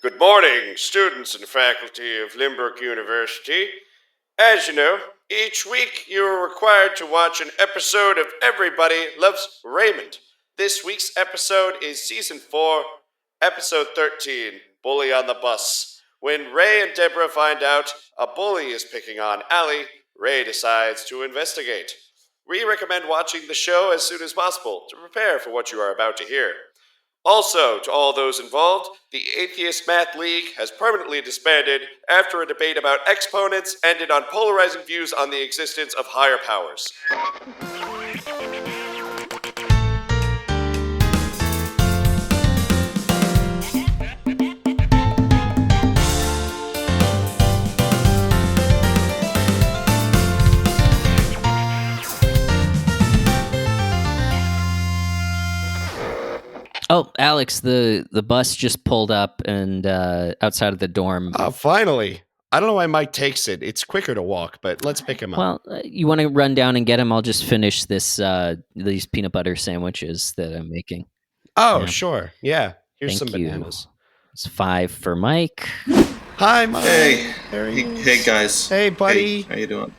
Good morning, students and faculty of Limburg University. As you know, each week you are required to watch an episode of Everybody Loves Raymond. This week's episode is Season 4, Episode 13, Bully on the Bus. When Ray and Deborah find out a bully is picking on Allie, Ray decides to investigate. We recommend watching the show as soon as possible to prepare for what you are about to hear. Also, to all those involved, the Atheist Math League has permanently disbanded after a debate about exponents ended on polarizing views on the existence of higher powers. Oh, Alex, the bus just pulled up and outside of the dorm. Finally. I don't know why Mike takes it. It's quicker to walk, but let's pick him up. Well, you want to run down and get him? I'll just finish these peanut butter sandwiches that I'm making. Oh, Yeah. Sure. Yeah. Here's Thank some you. bananas. It's 5 for Mike. Hi, Mike. Hey. There he is. Hey, guys. Hey, buddy. Hey, how you doing?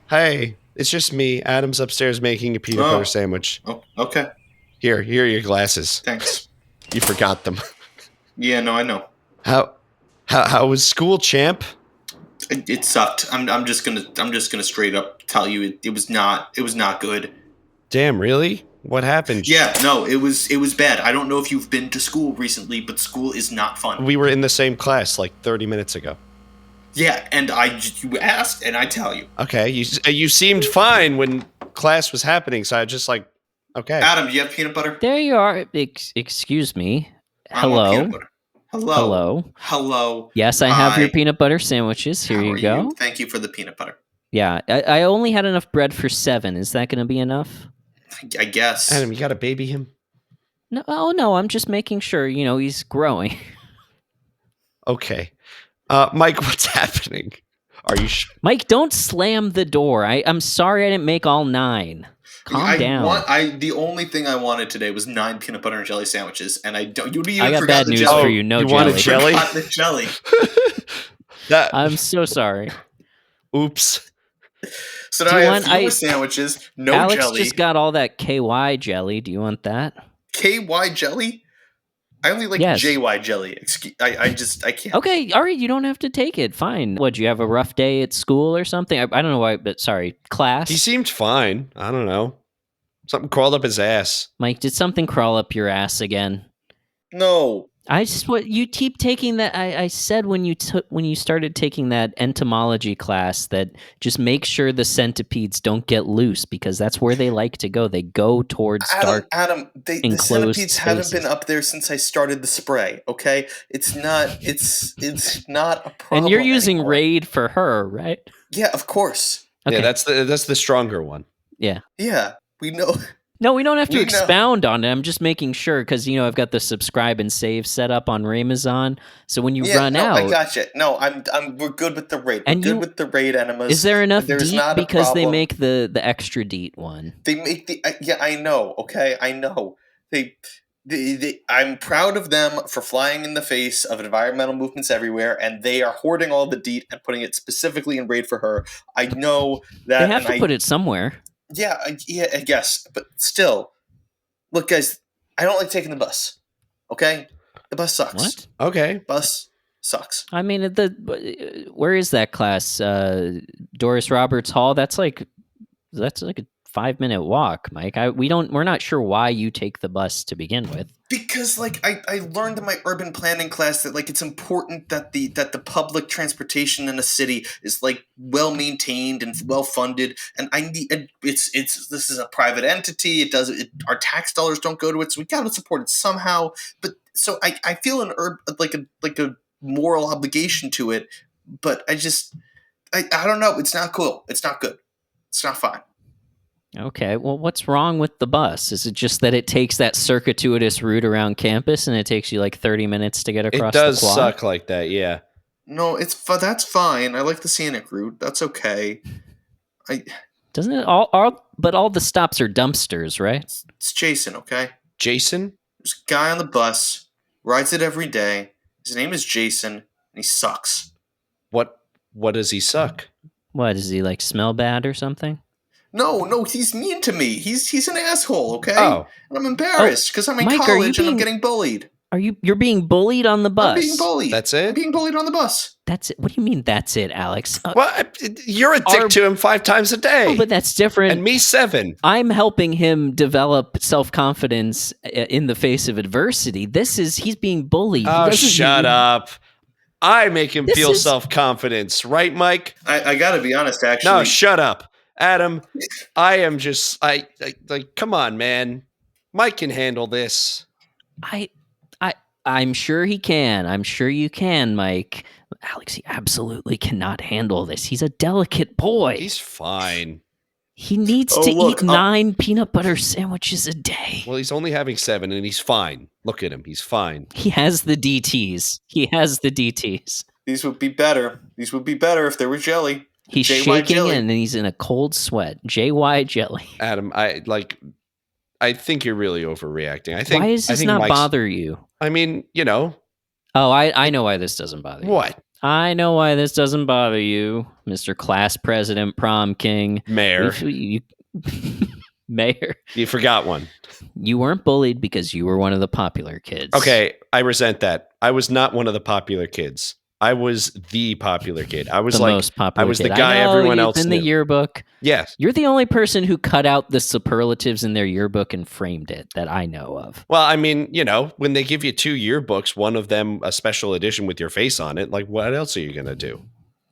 Hey, it's just me. Adam's upstairs making a peanut butter sandwich. Oh, okay. Here are your glasses. Thanks. You forgot them. Yeah, no, I know. How was school, champ? It sucked. I'm just gonna straight up tell you it was not good. Damn, really? What happened? Yeah, no, it was bad. I don't know if you've been to school recently, but school is not fun. We were in the same class like 30 minutes ago. Yeah, and you asked, and I tell you. Okay, you seemed fine when class was happening, so I just like, okay. Adam, do you have peanut butter? There you are. Excuse me. I want Hello. peanut butter. Hello. Hello. Yes, I have your Hi. peanut butter sandwiches. Here How you are go. Thank you for the peanut butter. Yeah, I only had enough bread for 7. Is that going to be enough? I guess. Adam, you gotta baby him? No. Oh no, I'm just making sure. He's growing. Okay. Mike, what's happening? Are you sure? Mike, don't slam the door. I'm sorry I didn't make all 9. Calm down. The only thing I wanted today was 9 peanut butter and jelly sandwiches, and I don't. You even I got forgot bad the news jelly. for you. No you jelly. wanted jelly? Forgot the jelly. I'm so sorry. Oops. So now Do I you have want- fewer sandwiches, no Alex jelly. just got all that KY jelly. Do you want that? KY jelly? I only like Yes. JY jelly. I can't. Okay, all right. You don't have to take it. Fine. What? You have a rough day at school or something? I don't know why, but sorry. Class. He seemed fine. I don't know. Something crawled up his ass. Mike, did something crawl up your ass again? No. What you keep taking that. I said when you started taking that entomology class that just make sure the centipedes don't get loose because that's where they like to go. They go towards dark. Adam, the enclosed centipedes haven't spaces. been up there since I started the spray. Okay, it's not. It's not a problem. And you're using anymore. Raid for her, right? Yeah, of course. Okay. Yeah, that's the stronger one. Yeah. Yeah, we know. No, we don't have to We know. expound on it. I'm just making sure because I've got the subscribe and save set up on Ramazan. So when you run out, I gotcha. No, we're good with the raid. We're And good you- with the raid enemas. is there enough There's deet not a because they problem. make the extra deet one? They make the yeah. I know. Okay, I know. They. I'm proud of them for flying in the face of environmental movements everywhere, and they are hoarding all the deet and putting it specifically in raid for her. I know that. They have to put it somewhere. Yeah, I guess, but still, look, guys. I don't like taking the bus. Okay, the bus sucks. What? Okay. Bus sucks. I mean, where is that class? Doris Roberts Hall. That's like a 5-minute walk, Mike. We're not sure why you take the bus to begin with. Because I learned in my urban planning class that it's important that the public transportation in a city is well maintained and well funded, and this is a private entity. Our tax dollars don't go to it, so we gotta support it somehow. But so I feel a moral obligation to it, but I don't know. It's not cool. It's not good. It's not fine. Okay, well, what's wrong with the bus? Is it just that it takes that circuitous route around campus and it takes you 30 minutes to get across It does the quad? suck like that, yeah. No, that's fine. I like the scenic route. That's okay. Doesn't it but all the stops are dumpsters, right? It's Jason, okay? Jason? There's a guy on the bus, rides it every day, His name is Jason, and he sucks. What does he suck? What, does he like smell bad or something? No, he's mean to me. He's an asshole, okay? Oh. And I'm embarrassed because I'm in Mike, college and I'm getting bullied. You're being bullied on the bus? I'm being bullied. That's it? I'm being bullied on the bus. That's it. What do you mean that's it, Alex? Well, you're a dick to him 5 times a day. Oh, but that's different. And me 7. I'm helping him develop self-confidence in the face of adversity. He's being bullied. Oh, shut up. I make him feel self-confidence, right, Mike? I gotta be honest, actually. No, shut up. Adam, I am just, like, come on, man. Mike can handle this. I'm sure he can. I'm sure you can, Mike. Alex, he absolutely cannot handle this. He's a delicate boy. He's fine. He needs to eat 9 peanut butter sandwiches a day. Well, he's only having 7, and he's fine. Look at him. He's fine. He has the DTs. These would be better. These would be better if there was jelly. He's JY shaking jelly. and he's in a cold sweat. JY jelly. Adam, I think you're really overreacting. Why does this not bother you? I mean, you know. Oh, I know why this doesn't bother you. What? I know why this doesn't bother you, Mr. Class President, Prom King. Mayor. Mayor. You forgot one. You weren't bullied because you were one of the popular kids. Okay, I resent that. I was not one of the popular kids. I was the popular kid. I was the most popular I was kid. the guy everyone else in knew. the yearbook. Yes. You're the only person who cut out the superlatives in their yearbook and framed it that I know of. Well, I mean, you know, when they give you 2 yearbooks, one of them a special edition with your face on it, like what else are you going to do?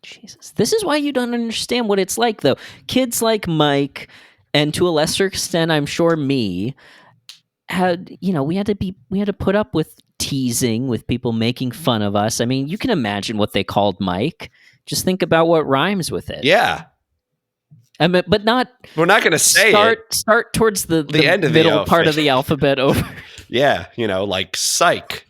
Jesus. This is why you don't understand what it's like, though. Kids like Mike, and to a lesser extent, I'm sure me, we had to put up with teasing, with people making fun of us. I mean, you can imagine what they called Mike. Just think about what rhymes with it. Yeah. I mean, but not. We're not going to say Start towards the end of the middle part of the alphabet over. Yeah, like psych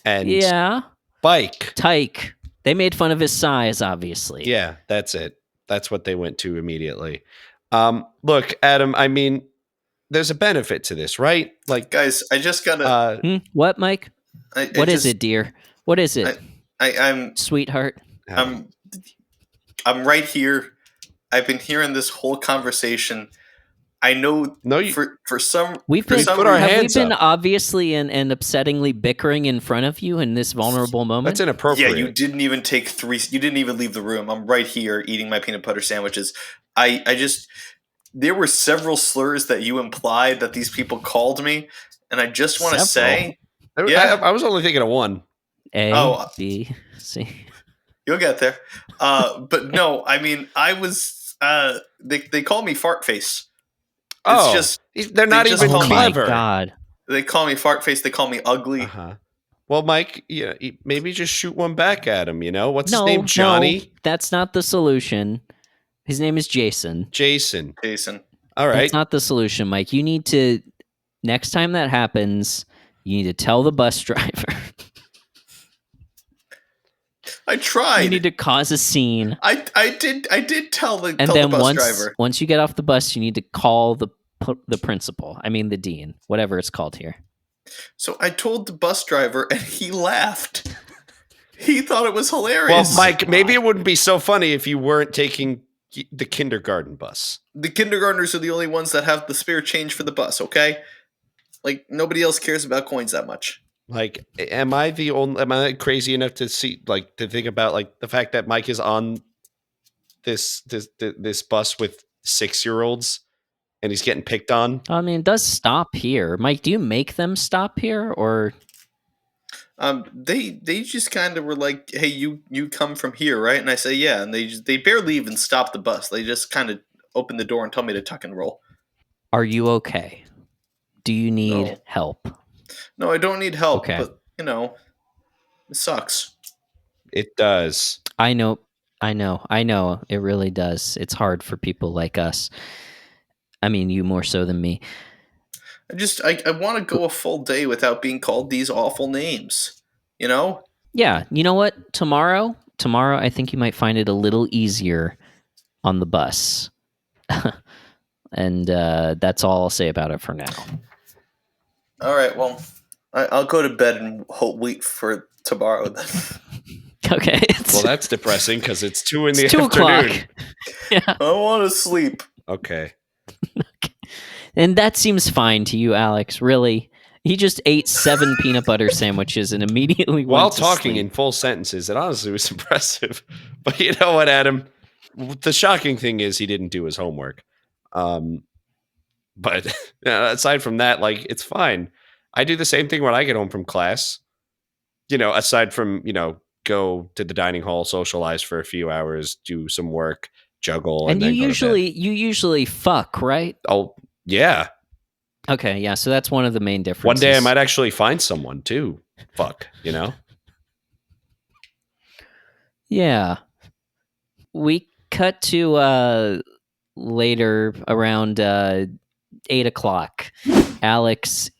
and bike. Tyke. They made fun of his size, obviously. Yeah, that's it. That's what they went to immediately. Look, Adam, I mean, there's a benefit to this, right? Like, guys, I just gotta. What, Mike? What is it, dear? What is it? I'm sweetheart. I'm right here. I've been hearing this whole conversation. I know. For some. We've been obviously and upsettingly bickering in front of you in this vulnerable moment. That's inappropriate. Yeah, you didn't even take 3. You didn't even leave the room. I'm right here eating my peanut butter sandwiches. I just. There were several slurs that you implied that these people called me, and I just want to say, I was only thinking of one. A, B, C. You'll get there. But no, I mean, I was. They call me fart face. They're not even clever. Oh my God. They call me fart face. They call me ugly. Uh-huh. Well, Mike, maybe just shoot one back at him. What's his name? Johnny. No, that's not the solution. His name is Jason. Jason. All right. That's not the solution, Mike. You need to, next time that happens, you need to tell the bus driver. I tried. You need to cause a scene. I did tell the bus driver. Once you get off the bus, you need to call the principal. I mean the dean, whatever it's called here. So I told the bus driver, and he laughed. He thought it was hilarious. Well, Mike, maybe it wouldn't be so funny if you weren't taking the kindergarten bus. The kindergartners are the only ones that have the spare change for the bus, okay? Like, nobody else cares about coins that much. Like, am I crazy enough to think about like the fact that Mike is on this bus with 6-year-olds and he's getting picked on? I mean, it does stop here. Mike, do you make them stop here or? They just kind of were like, hey, you come from here, right? And I say, yeah. And they barely even stop the bus. They just kind of open the door and tell me to tuck and roll. Are you okay? Do you need help? No, I don't need help. Okay. But, it sucks. It does. I know. It really does. It's hard for people like us. I mean, you more so than me. I want to go a full day without being called these awful names, Yeah, you know what? Tomorrow, I think you might find it a little easier on the bus. And that's all I'll say about it for now. All right, well, I'll go to bed and wait for tomorrow then. Okay. Well, that's depressing because it's 2 in the It's 2 afternoon. o'clock. Yeah. I want to sleep. Okay. And that seems fine to you, Alex, really. He just ate 7 peanut butter sandwiches and immediately While went to talking sleep. in full sentences, it honestly was impressive. But you know what, Adam? The shocking thing is he didn't do his homework. But aside from that, like, it's fine. I do the same thing when I get home from class. Aside from, go to the dining hall, socialize for a few hours, do some work, juggle, and And you then go to bed. usually fuck, right? Oh, yeah. Okay, yeah, so that's one of the main differences. One day I might actually find someone to fuck, Yeah. We cut to later around 8 o'clock. Alex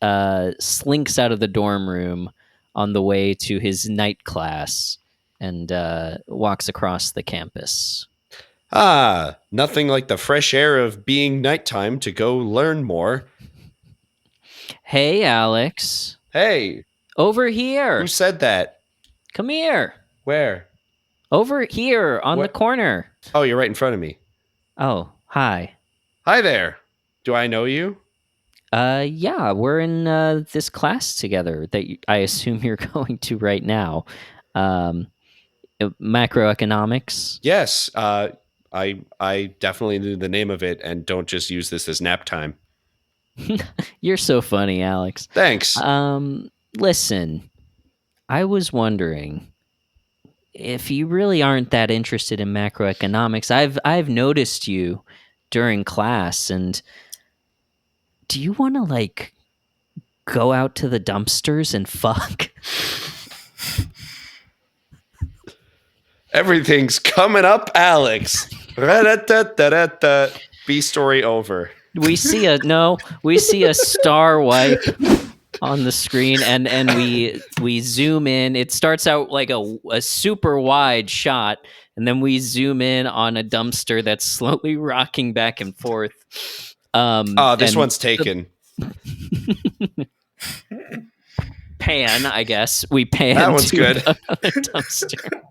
slinks out of the dorm room on the way to his night class and walks across the campus. Nothing like the fresh air of being nighttime to go learn more. Hey, Alex. Hey, Over here. who said that? Come here. Where? Over here on the What? corner. Oh, you're right in front of me. Oh, hi. Hi there. Do I know you? Yeah, we're in this class together that I assume you're going to right now. Macroeconomics. Yes. I definitely knew the name of it, and don't just use this as nap time. You're so funny, Alex. Thanks. Listen, I was wondering if you really aren't that interested in macroeconomics. I've noticed you during class, and do you want to like go out to the dumpsters and fuck? Everything's coming up, Alex. Ra-da-da-da-da-da. B story over. We see a star wipe on the screen, and we zoom in. It starts out like a super wide shot, and then we zoom in on a dumpster that's slowly rocking back and forth. This and one's taken. Pan, I guess. We pan That one's to good. another dumpster.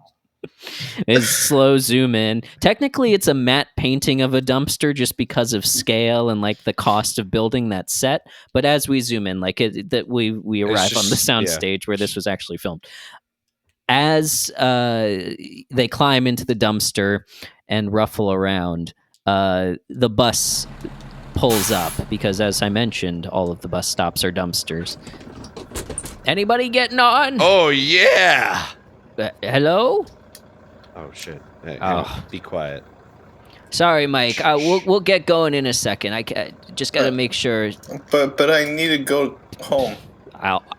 It's slow zoom in. Technically, it's a matte painting of a dumpster just because of scale and like the cost of building that set. But as we zoom in, like we arrive on the soundstage where this was actually filmed. As they climb into the dumpster and ruffle around, the bus pulls up because, as I mentioned, all of the bus stops are dumpsters. Anybody getting on? Oh, yeah. Hello? Oh, shit. Hey, Oh. Be quiet. Sorry, Mike. We'll get going in a second. I just got to make sure. But I need to go home.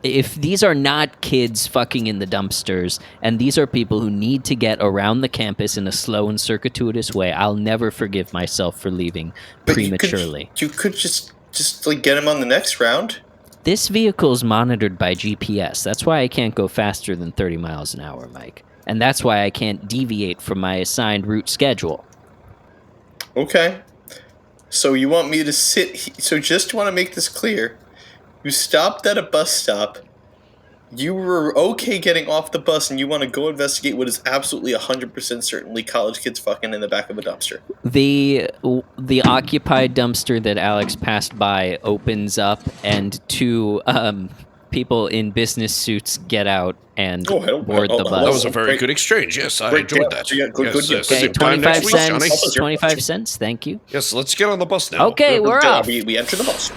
If these are not kids fucking in the dumpsters, and these are people who need to get around the campus in a slow and circuitous way, I'll never forgive myself for leaving prematurely. You could just like get him on the next round. This vehicle is monitored by GPS. That's why I can't go faster than 30 miles an hour, Mike. And that's why I can't deviate from my assigned route schedule. Okay. So you want me to so just want to make this clear. You stopped at a bus stop. You were okay getting off the bus, and you want to go investigate what is absolutely 100% certainly college kids fucking in the back of a dumpster. The occupied dumpster that Alex passed by opens up, and 2 people in business suits get out and board the bus. That was a very good exchange. Yes, I enjoyed that. Yeah, good. Okay, 25 cents. 25 cents. Thank you. Yes, let's get on the bus now. Okay, we're off. We enter the bus.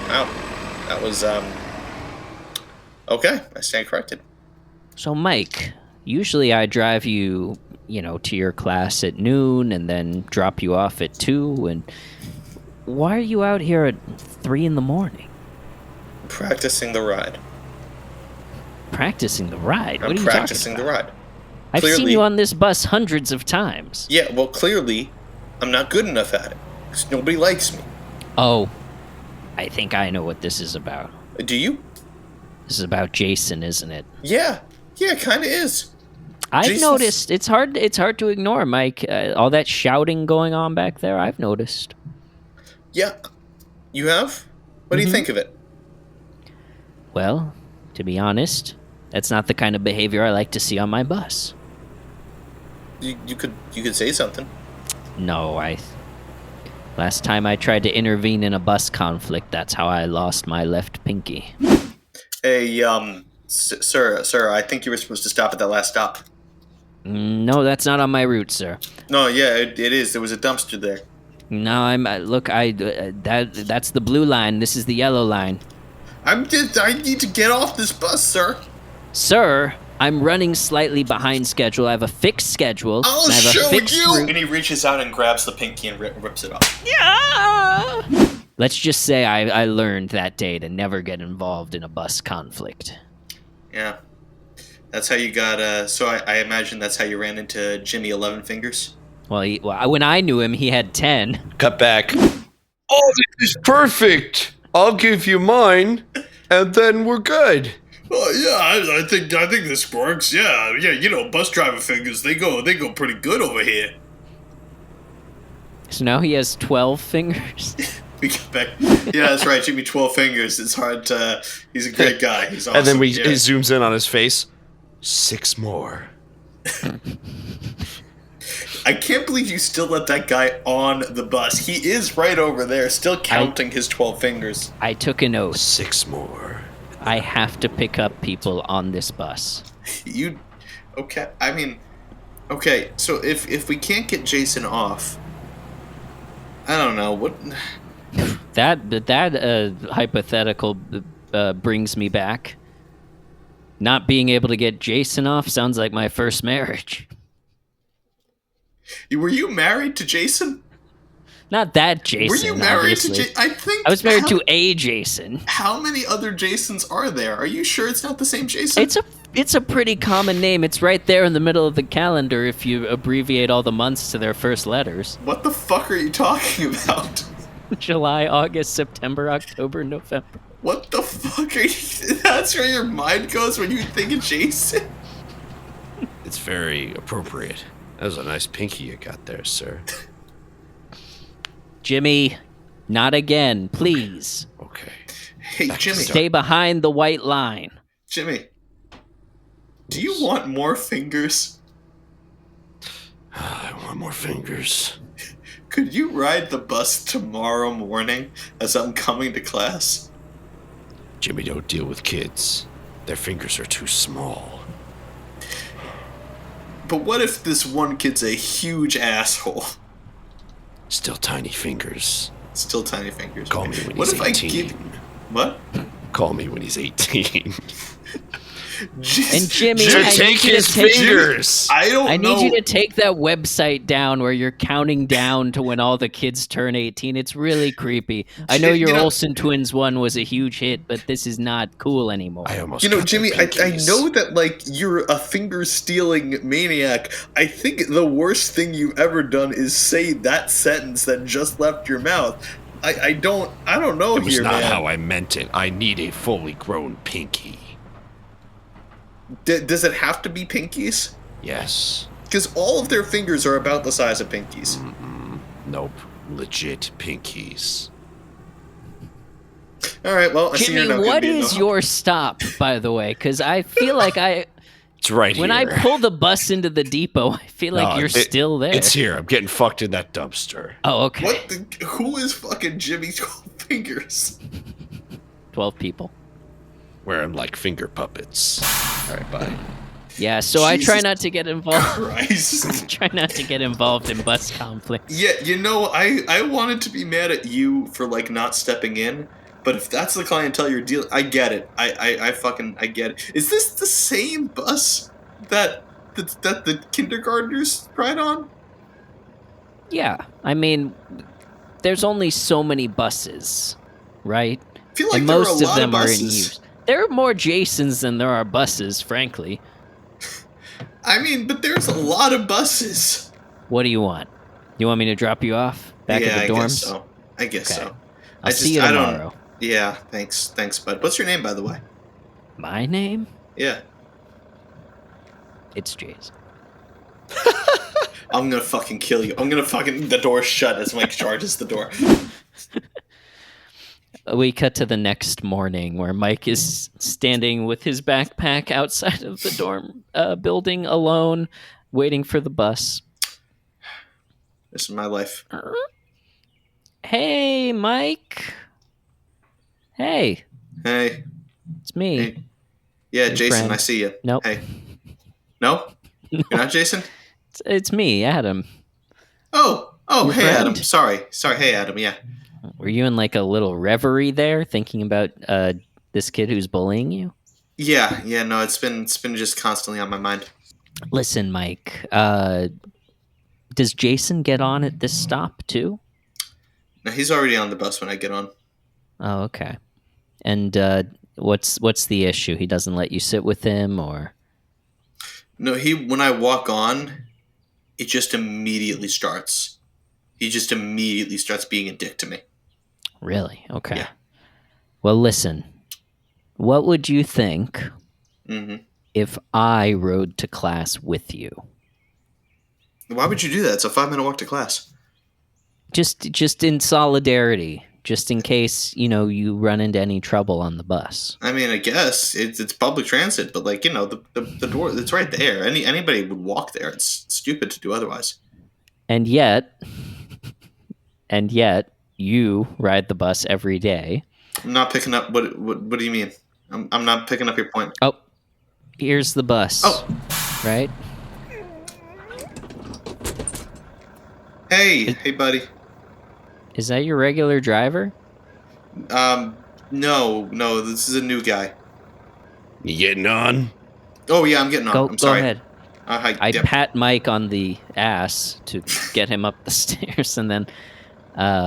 Wow, that was okay. I stand corrected. So, Mike, usually I drive you, to your class at noon and then drop you off at 2. And why are you out here at 3 in the morning? Practicing the ride. Practicing the ride? What are you practicing talking the about? ride. I've seen you on this bus hundreds of times. Yeah, well, clearly, I'm not good enough at it. 'Cause nobody likes me. Oh, I think I know what this is about. Do you? This is about Jason, isn't it? Yeah, it kind of is. I've noticed. It's hard to ignore, Mike. All that shouting going on back there, I've noticed. Yeah, you have? What do you think of it? Well, to be honest, that's not the kind of behavior I like to see on my bus. You could say something. No, last time I tried to intervene in a bus conflict, that's how I lost my left pinky. Hey, sir, I think you were supposed to stop at that last stop. No, that's not on my route, sir. No, yeah, it is. There was a dumpster there. No, that's the blue line. This is the yellow line. I need to get off this bus, sir. Sir, I'm running slightly behind schedule. I have a fixed schedule. I'll and I have a show fixed you. route. And he reaches out and grabs the pinky and rips it off. Yeah! Let's just say I learned that day to never get involved in a bus conflict. Yeah. That's how you got, so I imagine that's how you ran into Jimmy 11 Fingers? Well, when I knew him, he had 10. Cut back. Oh, this is perfect. I'll give you mine, and then we're good. Oh yeah, I think this works. Yeah, you know, bus driver fingers, they go pretty good over here. So now he has 12 fingers. We get back. Yeah, that's right, Jimmy 12 Fingers. It's hard to. He's a great guy. He's awesome. And then he zooms in on his face. 6 more. I can't believe you still let that guy on the bus. He is right over there, still counting his 12 fingers. I took an oath. 6 more. I have to pick up people on this bus. Okay? I mean, okay. So if we can't get Jason off, I don't know what. That hypothetical brings me back. Not being able to get Jason off sounds like my first marriage. Were you married to Jason? Not that Jason. Were you married obviously. to Jason? I think I was married to a Jason. How many other Jasons are there? Are you sure it's not the same Jason? It's a pretty common name. It's right there in the middle of the calendar if you abbreviate all the months to their first letters. What the fuck are you talking about? July, August, September, October, November. What the fuck are you... That's where your mind goes when you think of Jason? It's very appropriate. That was a nice pinky you got there, sir. Jimmy, not again, please. Okay. Hey, Jimmy. Stay behind the white line. Jimmy, do you want more fingers? I want more fingers. Could you ride the bus tomorrow morning as I'm coming to class? Jimmy, don't deal with kids. Their fingers are too small. But what if this one kid's a huge asshole? Still tiny fingers. Still tiny fingers. Call me when What he's if 18. What? Call me when he's 18. And Jimmy, To I need take you to his take fingers. I need you to take that website down where you're counting down to when all the kids turn 18. It's really creepy. I know your Olsen Twins one was a huge hit, but this is not cool anymore. I almost Jimmy, I know that, like, you're a finger-stealing maniac. I think the worst thing you've ever done is say that sentence that just left your mouth. I don't know It was here, not man. how I meant it. I need a fully grown pinky. Does it have to be pinkies? Yes. Because all of their fingers are about the size of pinkies. Nope. Legit pinkies. All right, well, I see you're Jimmy, not what gonna be is enough. your stop, by the way? Because I feel like It's right when here. I pull the bus into the depot, I feel like No, you're still there. It's here. I'm getting fucked in that dumpster. Oh, okay. Who is fucking Jimmy 12 Fingers? 12 people. Wearing like finger puppets. All right, bye. Yeah, so I try Jesus not to get involved. Christ. Try not to get involved in bus conflicts. Yeah, you know, I wanted to be mad at you for, like, not stepping in, but if that's the clientele you're dealing... I get it. I get it. Is this the same bus that the kindergartners ride on? Yeah, I mean, there's only so many buses, right? I feel like And there most are a of lot them of are in buses. use. There are more Jasons than there are buses, frankly. I mean, but there's a lot of buses. What do you want? You want me to drop you off back yeah, at the dorms? I guess Okay. so. I'll see you tomorrow. Yeah, thanks, bud. What's your name, by the way? My name? Yeah. It's Jason. I'm gonna fucking kill you. The door's shut as Mike charges the door. We cut to the next morning where Mike is standing with his backpack outside of the dorm building alone, waiting for the bus. This is my life. Hey, Mike. Hey, Hey. it's me. Hey. Yeah, Your Jason, friend. I see you. Nope. Hey. No? No, You're not Jason? it's me, Adam. Oh, Your hey, friend? Adam. Sorry, hey, Adam. Yeah. Were you in like a little reverie there, thinking about this kid who's bullying you? Yeah. No, it's been just constantly on my mind. Listen, Mike. Does Jason get on at this stop too? No, he's already on the bus when I get on. Oh, okay. And what's the issue? He doesn't let you sit with him, or? No, when I walk on, it just immediately starts. He just immediately starts being a dick to me. Really? Okay. Yeah. Well, listen. What would you think if I rode to class with you? Why would you do that? It's a 5-minute walk to class. Just in solidarity, just in case, you run into any trouble on the bus. I mean, I guess it's public transit, but the door, it's right there. Anybody would walk there. It's stupid to do otherwise. And yet you ride the bus every day. I'm not picking up. What do you mean? I'm not picking up your point. Oh, here's the bus. Oh, right. Hey, buddy. Is that your regular driver? No, this is a new guy. You getting on? Oh yeah, I'm getting on. I'm sorry. Go ahead. I pat Mike on the ass to get him up the stairs, and then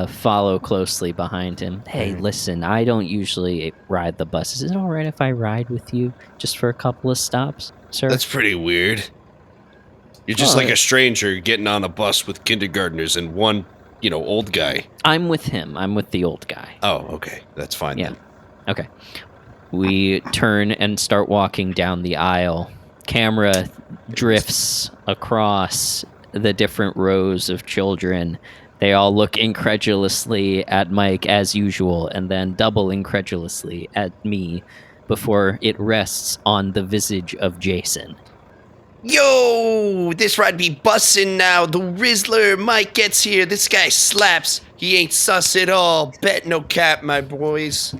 follow closely behind him. Hey, listen, I don't usually ride the bus. Is it all right if I ride with you just for a couple of stops, sir? That's pretty weird. You're just like a stranger getting on a bus with kindergartners and one, old guy. I'm with him. I'm with the old guy. Oh, okay. That's fine then. Okay. We turn and start walking down the aisle. Camera drifts across the different rows of children. They all look incredulously at Mike as usual, and then double incredulously at me before it rests on the visage of Jason. Yo, this ride be bussin' now. The Rizzler, Mike gets here. This guy slaps. He ain't sus at all. Bet no cap, my boys.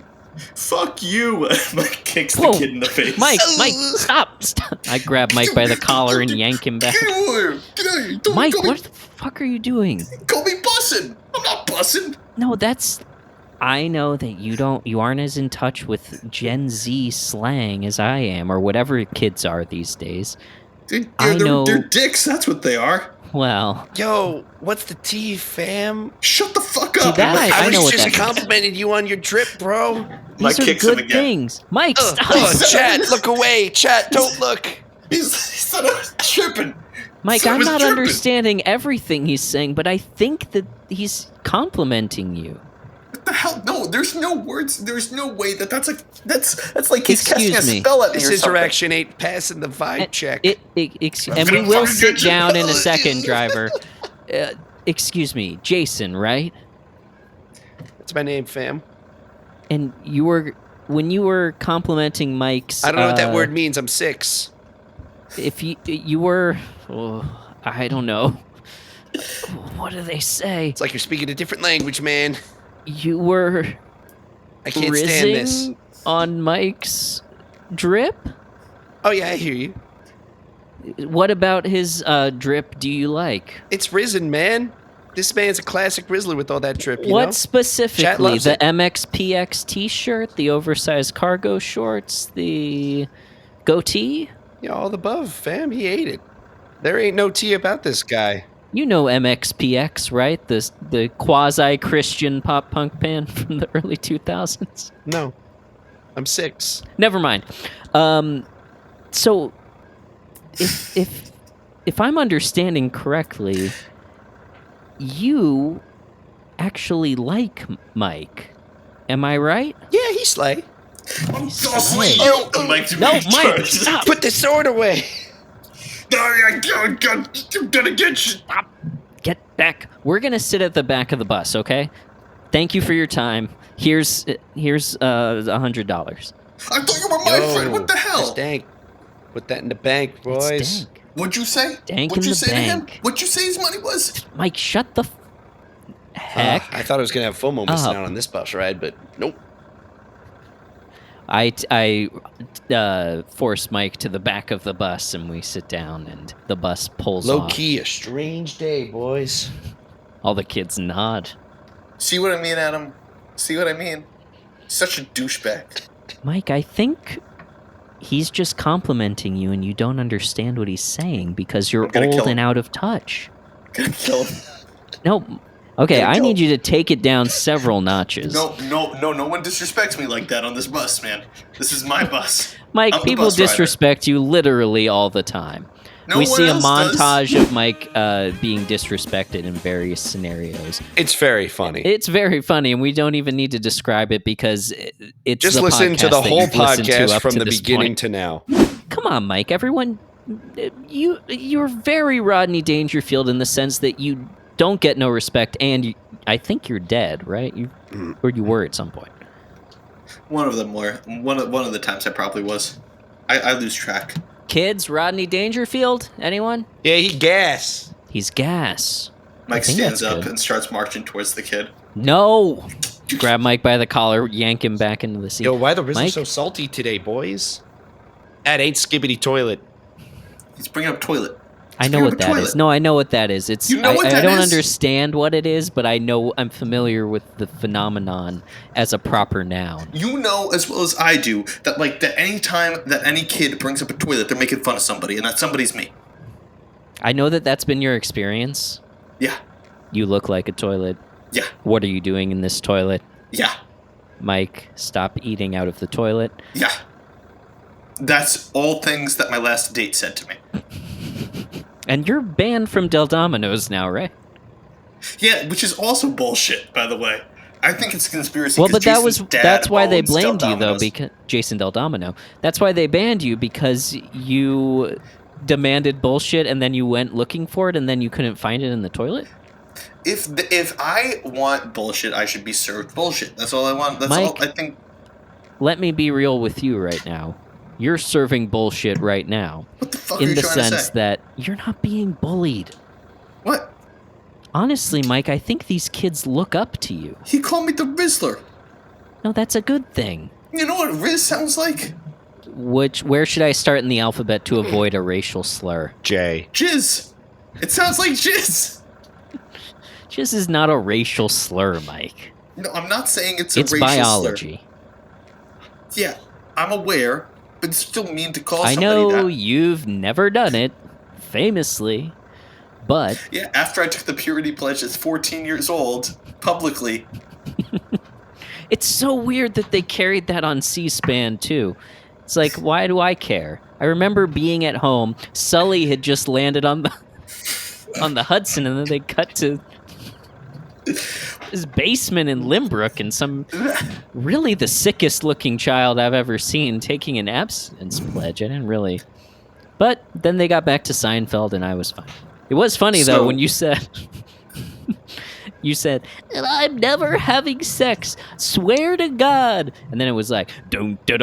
Fuck you! Mike kicks the kid in the face. Mike, stop! I grab Mike by the collar and yank him back. Get over here! Mike, what the fuck are you doing? Call me Bussin'! I'm not Bussin'! No, I know that you aren't as in touch with Gen Z slang as I am, or whatever kids are these days. They're dicks, that's what they are. Well... Yo, what's the tea, fam? Shut the fuck up! I know was what just complimenting you on your drip, bro. These are good things. Mike, stop! Chat, look away. Chat, don't look. He said I was tripping. Mike, I'm not understanding everything he's saying, but I think that he's complimenting you. What the hell? No, there's no words. There's no way that's like he's casting a spell at me. This interaction ain't passing the vibe check. And we will sit down in a second, driver. Excuse me, Jason, right? That's my name, fam. And when you were complimenting Mike's... I don't know what that word means. I'm 6. If you were... I don't know. What do they say? It's like you're speaking a different language, man. You were... I can't stand this. On Mike's drip? Oh, yeah, I hear you. What about his drip do you like? It's risen, man. This man's a classic Rizzler with all that drip, you know? What specifically? The it. MXPX t-shirt, the oversized cargo shorts, the goatee? Yeah, all the above, fam. He ate it. There ain't no tea about this guy. You know MXPX, right? The quasi-Christian pop-punk band from the early 2000s? No. I'm 6. Never mind. So, if I'm understanding correctly, you actually like Mike. Am I right? Yeah, he's slay. I'm slay. Mike, Mike, stop. Put the sword away. I'm gonna get you. Stop. Get back. We're going to sit at the back of the bus, okay? Thank you for your time. Here's $100. I thought you were my friend. What the hell? Stank. Put that in the bank, boys. It's dank. What'd you say? Dank What'd in you the say bank. to him? What'd you say his money was? Mike, shut the heck. I thought I was going to have FOMO missing up. out on this bus ride, but nope. I force Mike to the back of the bus, and we sit down, and the bus pulls Low off. key, a strange day, boys. All the kids nod. See what I mean, Adam? See what I mean? Such a douchebag. Mike, I think he's just complimenting you, and you don't understand what he's saying because you're I'm gonna old kill him. and out of touch. Gonna kill him. No. Okay, Gonna I kill need him. you to take it down several notches. No one disrespects me like that on this bus, man. This is my bus. Mike, I'm the people bus rider. disrespect you literally all the time. No we one see a else does. montage of Mike being disrespected in various scenarios. It's very funny. It's very funny, and we don't even need to describe it because it's Just the listen to podcast the that whole you've listened to podcast up from to the this beginning point. to now. Come on, Mike. Everyone, you're very Rodney Dangerfield in the sense that you don't get no respect, and I think you're dead, right? Or you were at some point. One of them were. One of the times I probably was. I lose track. Kids, Rodney Dangerfield? Anyone? Yeah, he gas. He's gas. Mike think stands that's up good. and starts marching towards the kid. No! Grab Mike by the collar, yank him back into the seat. Yo, why the Rizzler Mike? so salty today, boys? That ain't skibbity toilet. He's bringing up toilet. I know what that is. No, I know what that is. It's You know what I that don't is? understand what it is, but I'm familiar with the phenomenon as a proper noun. You know as well as I do that any time that any kid brings up a toilet, they're making fun of somebody, and that somebody's me. I know that that's been your experience. Yeah. You look like a toilet. Yeah. What are you doing in this toilet? Yeah. Mike, stop eating out of the toilet. Yeah. That's all things that my last date said to me. And you're banned from Del Domino's now, right? Yeah, which is also bullshit, by the way. I think it's a conspiracy. Well, but Jason's dad that's why they owns Del blamed you though, Domino's. because Jason Del Domino. That's why they banned you because you demanded bullshit and then you went looking for it and then you couldn't find it in the toilet. If I want bullshit, I should be served bullshit. That's all I want. That's Mike, all I think. Let me be real with you right now. You're serving bullshit right now. What the fuck are In you the trying to sense say? that you're not being bullied. What? Honestly, Mike, I think these kids look up to you. He called me the Rizzler. No, that's a good thing. You know what Riz sounds like? Where should I start in the alphabet to avoid a racial slur? Jay. Jizz. It sounds like jizz. This is not a racial slur, Mike. No, I'm not saying it's a It's racial biology. slur. Yeah, I'm aware, but it's still mean to call I somebody know that. you've never done it, famously, but Yeah, after I took the purity pledge at 14 years old, publicly. it's so weird that they carried that on C-SPAN, too. It's like, why do I care? I remember being at home, Sully had just landed on the Hudson, and then they cut to his basement in Limbrook, and some really the sickest looking child I've ever seen taking an abstinence pledge. I didn't really... But then they got back to Seinfeld, and I was fine. It was funny, though, So- when you said... You said, and I'm never having sex. Swear to God. And then it was like, don't. That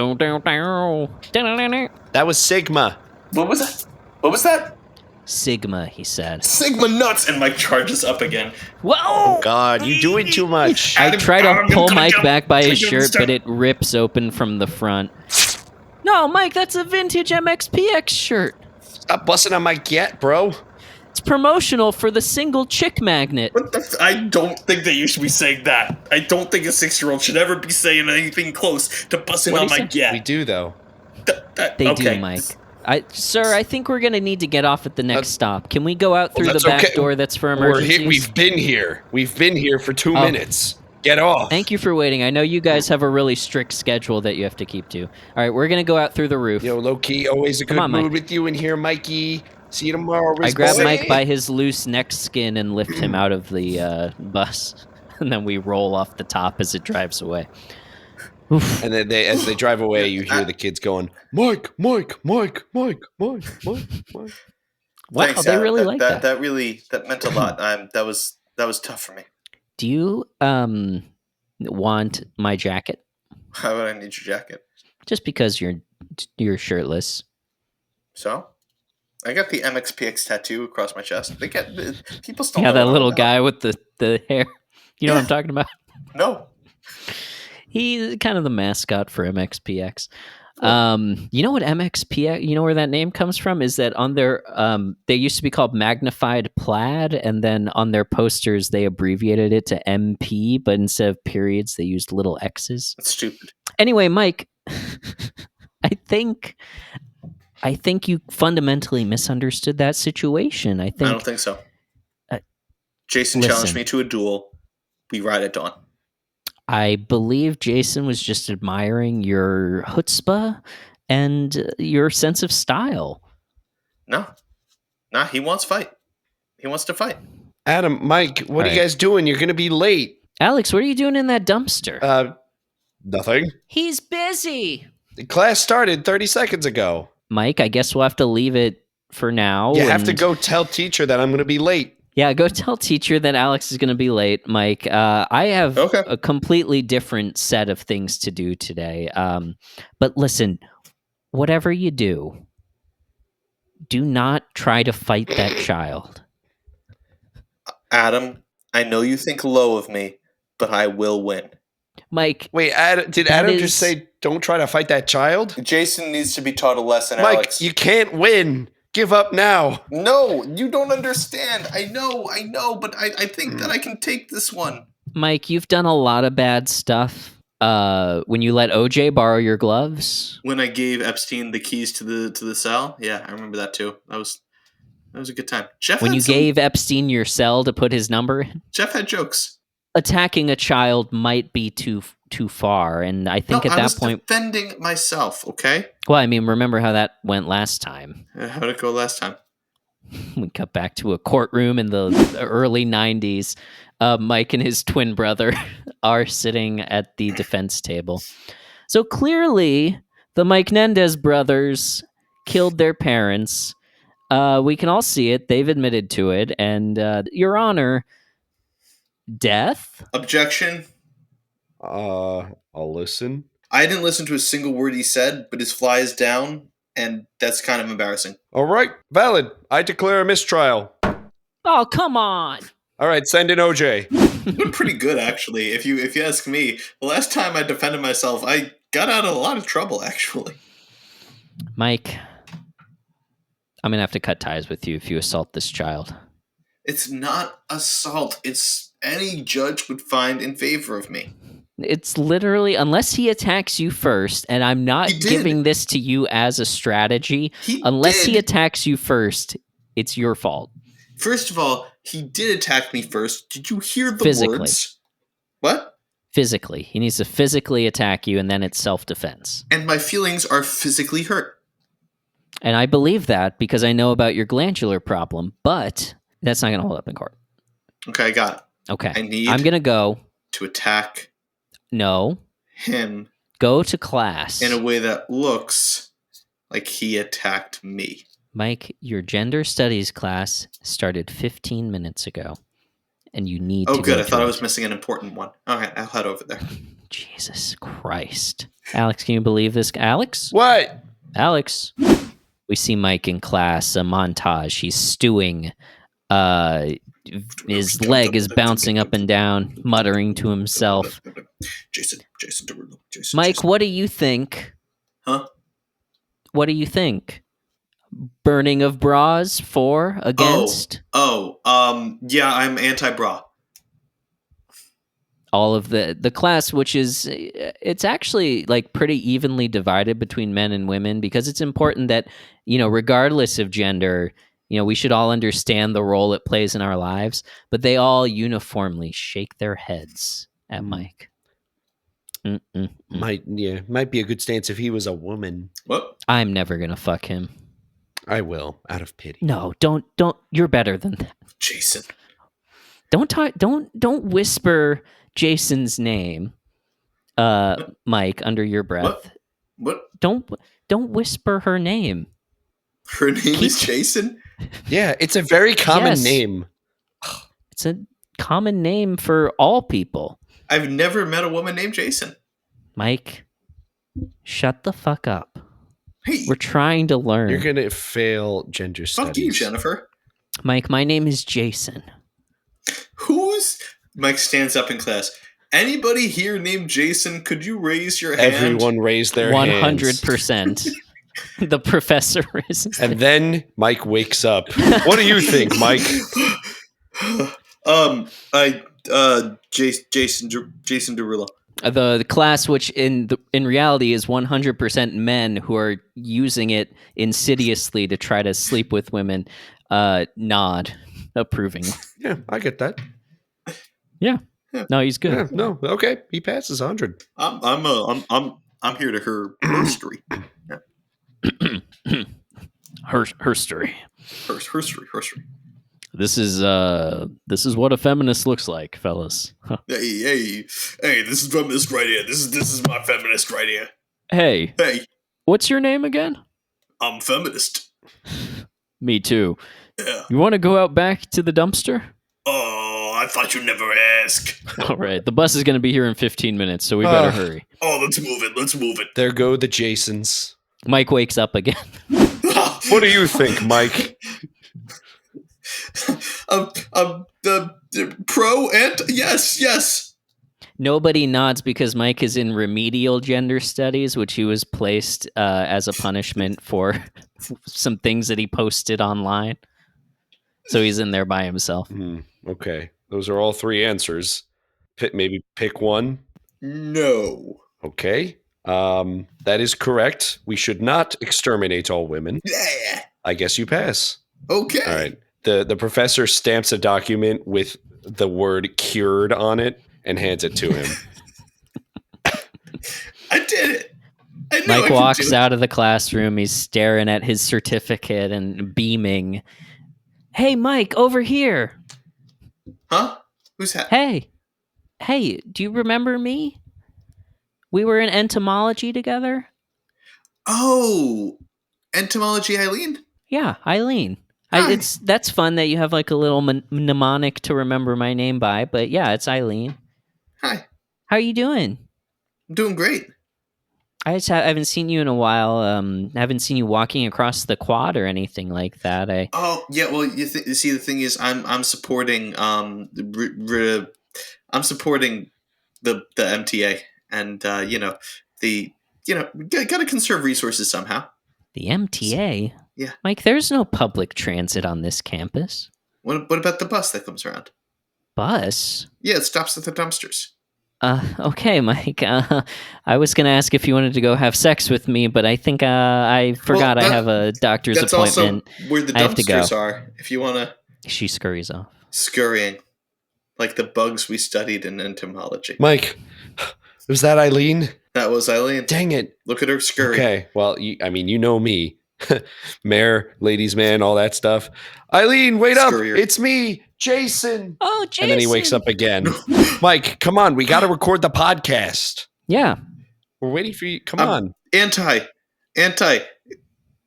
was Sigma. What was that? What was that? Sigma, he said. Sigma nuts! And Mike charges up again. Whoa! God, you doing too much. I try to pull Mike back by his Take him, shirt, stop. but it rips open from the front. No, Mike, that's a vintage MXPX shirt. Stop busting on my Gyatt, bro. It's promotional for the single chick magnet. What the I don't think that you should be saying that. I don't think a 6-year-old should ever be saying anything close to busting What'd on he my say? Gyatt. We do, though. They okay. do, Mike. Sir, I think we're going to need to get off at the next stop. Can we go out through the that's back okay. door that's for We're emergencies? here. We've been here. We've been here for 2 Oh. minutes. Get off. Thank you for waiting. I know you guys have a really strict schedule that you have to keep to. All right, we're going to go out through the roof. Yo, low-key, always a good on, Mike. mood with you in here, Mikey. See you tomorrow, I Riz grab boy. Mike by his loose neck skin and lift him out of the bus. And then we roll off the top as it drives away. Oof. And then as they drive away, you hear the kids going, Mike, Mike, Mike, Mike, Mike, Mike, Mike. Wow, Thanks, they Adam. really like that. That really meant a lot. That was tough for me. Do you want my jacket? Why would I need your jacket? Just because you're shirtless. So, I got the MXPX tattoo across my chest. People still Yeah, know that what I'm little about. guy with the hair. You know what I'm Yeah. talking about? No. He's kind of the mascot for MXPX. Cool. You know what MXPX? You know where that name comes from? Is that on their they used to be called Magnified Plaid, and then on their posters they abbreviated it to MP, but instead of periods they used little X's. That's stupid. Anyway, Mike, I think you fundamentally misunderstood that situation. I I don't think think so. Uh, Jason challenged me to a duel. We ride at dawn. I believe Jason was just admiring your chutzpah and your sense of style. No. Nah, he wants fight. He wants to fight. Adam, Mike, what are you Right. guys doing? You're going to be late. Alex, what are you doing in that dumpster? Nothing. He's busy. The class started 30 seconds ago. Mike, I guess we'll have to leave it for now. You have to go tell teacher that I'm going to be late. Yeah, go tell teacher that Alex is going to be late, Mike. I have Okay. a completely different set of things to do today. But listen, whatever you do not try to fight that child. Adam, I know you think low of me, but I will win. Mike. Wait, did Adam just say, don't try to fight that child? Jason needs to be taught a lesson, Mike, Alex. you can't win. Give up now. No, you don't understand. I know, but I think that I can take this one. Mike, you've done a lot of bad stuff. When you let OJ borrow your gloves. When I gave Epstein the keys to the cell, yeah, I remember that too. That was a good time. When you gave Epstein your cell to put his number in. Jeff had jokes. Attacking a child might be too far, and I think at that point, defending myself. Okay. Well, I mean, remember how that went last time? How did it go last time? We cut back to a courtroom in the early '90s. Mike and his twin brother are sitting at the defense table. So clearly, the Mike Nendez brothers killed their parents. We can all see it. They've admitted to it, and Your Honor. Death? Objection. I'll listen. I didn't listen to a single word he said, but his fly is down, and that's kind of embarrassing. All right, valid. I declare a mistrial. Oh, come on. All right, send in OJ. You did pretty good, actually. If you ask me, the last time I defended myself, I got out of a lot of trouble, actually. Mike, I'm going to have to cut ties with you if you assault this child. It's not assault. It's any judge would find in favor of me. It's literally, unless he attacks you first, and I'm not giving this to you as a strategy, unless he attacks you first, it's your fault. First of all, he did attack me first. Did you hear the words? What? Physically. He needs to physically attack you, and then it's self-defense. And my feelings are physically hurt. And I believe that because I know about your glandular problem, but that's not going to hold up in court. Okay, I got it. Okay. I'm going to go to attack him. Go to class. In a way that looks like he attacked me. Mike, your gender studies class started 15 minutes ago. And you need to go. Oh, good. I thought I was missing an important one. All right, I'll head over there. Jesus Christ. Alex, can you believe this? Alex? What? Alex. We see Mike in class, a montage. He's stewing. His leg is bouncing up and down, muttering to himself. Jason. Mike, what do you think? Huh? What do you think? Burning of bras for, against? Yeah, I'm anti-bra. All of the class, which is, it's actually like pretty evenly divided between men and women because it's important that, regardless of gender, we should all understand the role it plays in our lives, but they all uniformly shake their heads at Mike. Might be a good stance if he was a woman. What? I'm never going to fuck him. I will, out of pity. No, don't. You're better than that. Jason. Don't whisper Jason's name, Mike, under your breath. What? Don't whisper her name. Her name is Jason? Yeah, it's a very common name. It's a common name for all people. I've never met a woman named Jason. Mike, shut the fuck up. Hey, We're trying to learn. You're gonna fail gender fuck studies. you, Jennifer. Mike, my name is Jason. Mike stands up in class. Anybody here named Jason? Could you raise your hand? Everyone raised their hands. 100%. The professor is. And then Mike wakes up. What do you think, Mike? Jason Derulo. The class, which in reality is 100% men who are using it insidiously to try to sleep with women, nod approvingly. Yeah, I get that. Yeah. No, he's good. Yeah, no, okay, he passes 100. I'm here to hear her story. Her story. Her story. This is what a feminist looks like, fellas. Huh. Hey, this is feminist right here. This is my feminist right here. Hey, what's your name again? I'm feminist. Me too. Yeah. You want to go out back to the dumpster? Oh, I thought you'd never ask. All right, the bus is going to be here in 15 minutes, so we better hurry. Oh, let's move it. There go the Jasons. Mike wakes up again. What do you think, Mike? The pro and yes. Nobody nods because Mike is in remedial gender studies, which he was placed as a punishment for some things that he posted online. So he's in there by himself. Okay, those are all three answers. Maybe pick one. No. Okay, that is correct. We should not exterminate all women. Yeah. I guess you pass. Okay. All right. The professor stamps a document with the word cured on it and hands it to him. I did it. Mike walks out of the classroom. He's staring at his certificate and beaming. Hey, Mike, over here. Huh? Who's that? Hey, do you remember me? We were in entomology together. Oh, entomology, Eileen? Yeah, Eileen. Hi. That's fun that you have like a little mnemonic to remember my name by, but yeah, it's Eileen. Hi. How are you doing? I'm doing great. I haven't seen you in a while. I haven't seen you walking across the quad or anything like that. Oh yeah, well you see the thing is I'm supporting I'm supporting the MTA and got to conserve resources somehow. The MTA? Yeah. Mike, there's no public transit on this campus. What about the bus that comes around? Bus? Yeah, it stops at the dumpsters. Okay, Mike. I was going to ask if you wanted to go have sex with me, but I think I forgot I have a doctor's appointment. That's also where the I have to go. dumpsters are, if you want to... She scurries off. Scurrying. Like the bugs we studied in entomology. Mike, was that Eileen? That was Eileen. Dang it. Look at her scurry. Okay, well, you know me. Mayor, ladies' man, all that stuff. Eileen, wait Scurrier. up. It's me, Jason. Oh, Jason. And then he wakes up again. Mike, come on. We got to record the podcast. Yeah. We're waiting for you. Come on.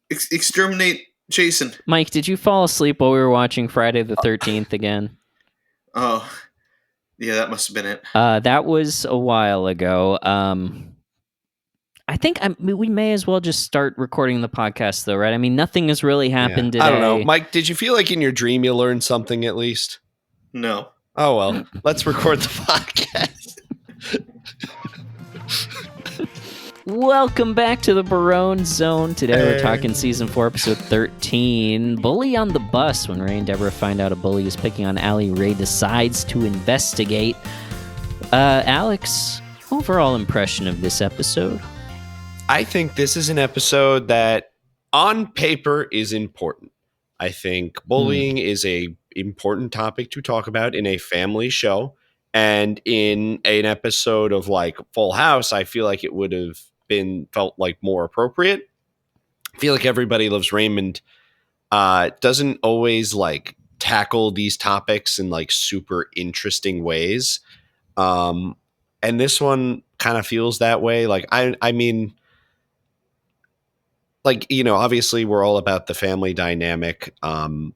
Exterminate Jason. Mike, did you fall asleep while we were watching Friday the 13th again? Oh, yeah, that must have been it. That was a while ago. I think we may as well just start recording the podcast, though, right? I mean, nothing has really happened today. I don't know. Mike, did you feel like in your dream you learned something at least? No. Oh, well, let's record the podcast. Welcome back to the Barone Zone. Today we're talking Season 4, Episode 13, Bully on the Bus. When Ray and Deborah find out a bully is picking on Allie, Ray decides to investigate. Alex, overall impression of this episode? I think this is an episode that on paper is important. I think bullying is a important topic to talk about in a family show. And in an episode of like Full House, I feel like it would have felt like more appropriate. I feel like Everybody Loves Raymond doesn't always like tackle these topics in like super interesting ways. And this one kind of feels that way. Like, I mean, like, you know, obviously we're all about the family dynamic. But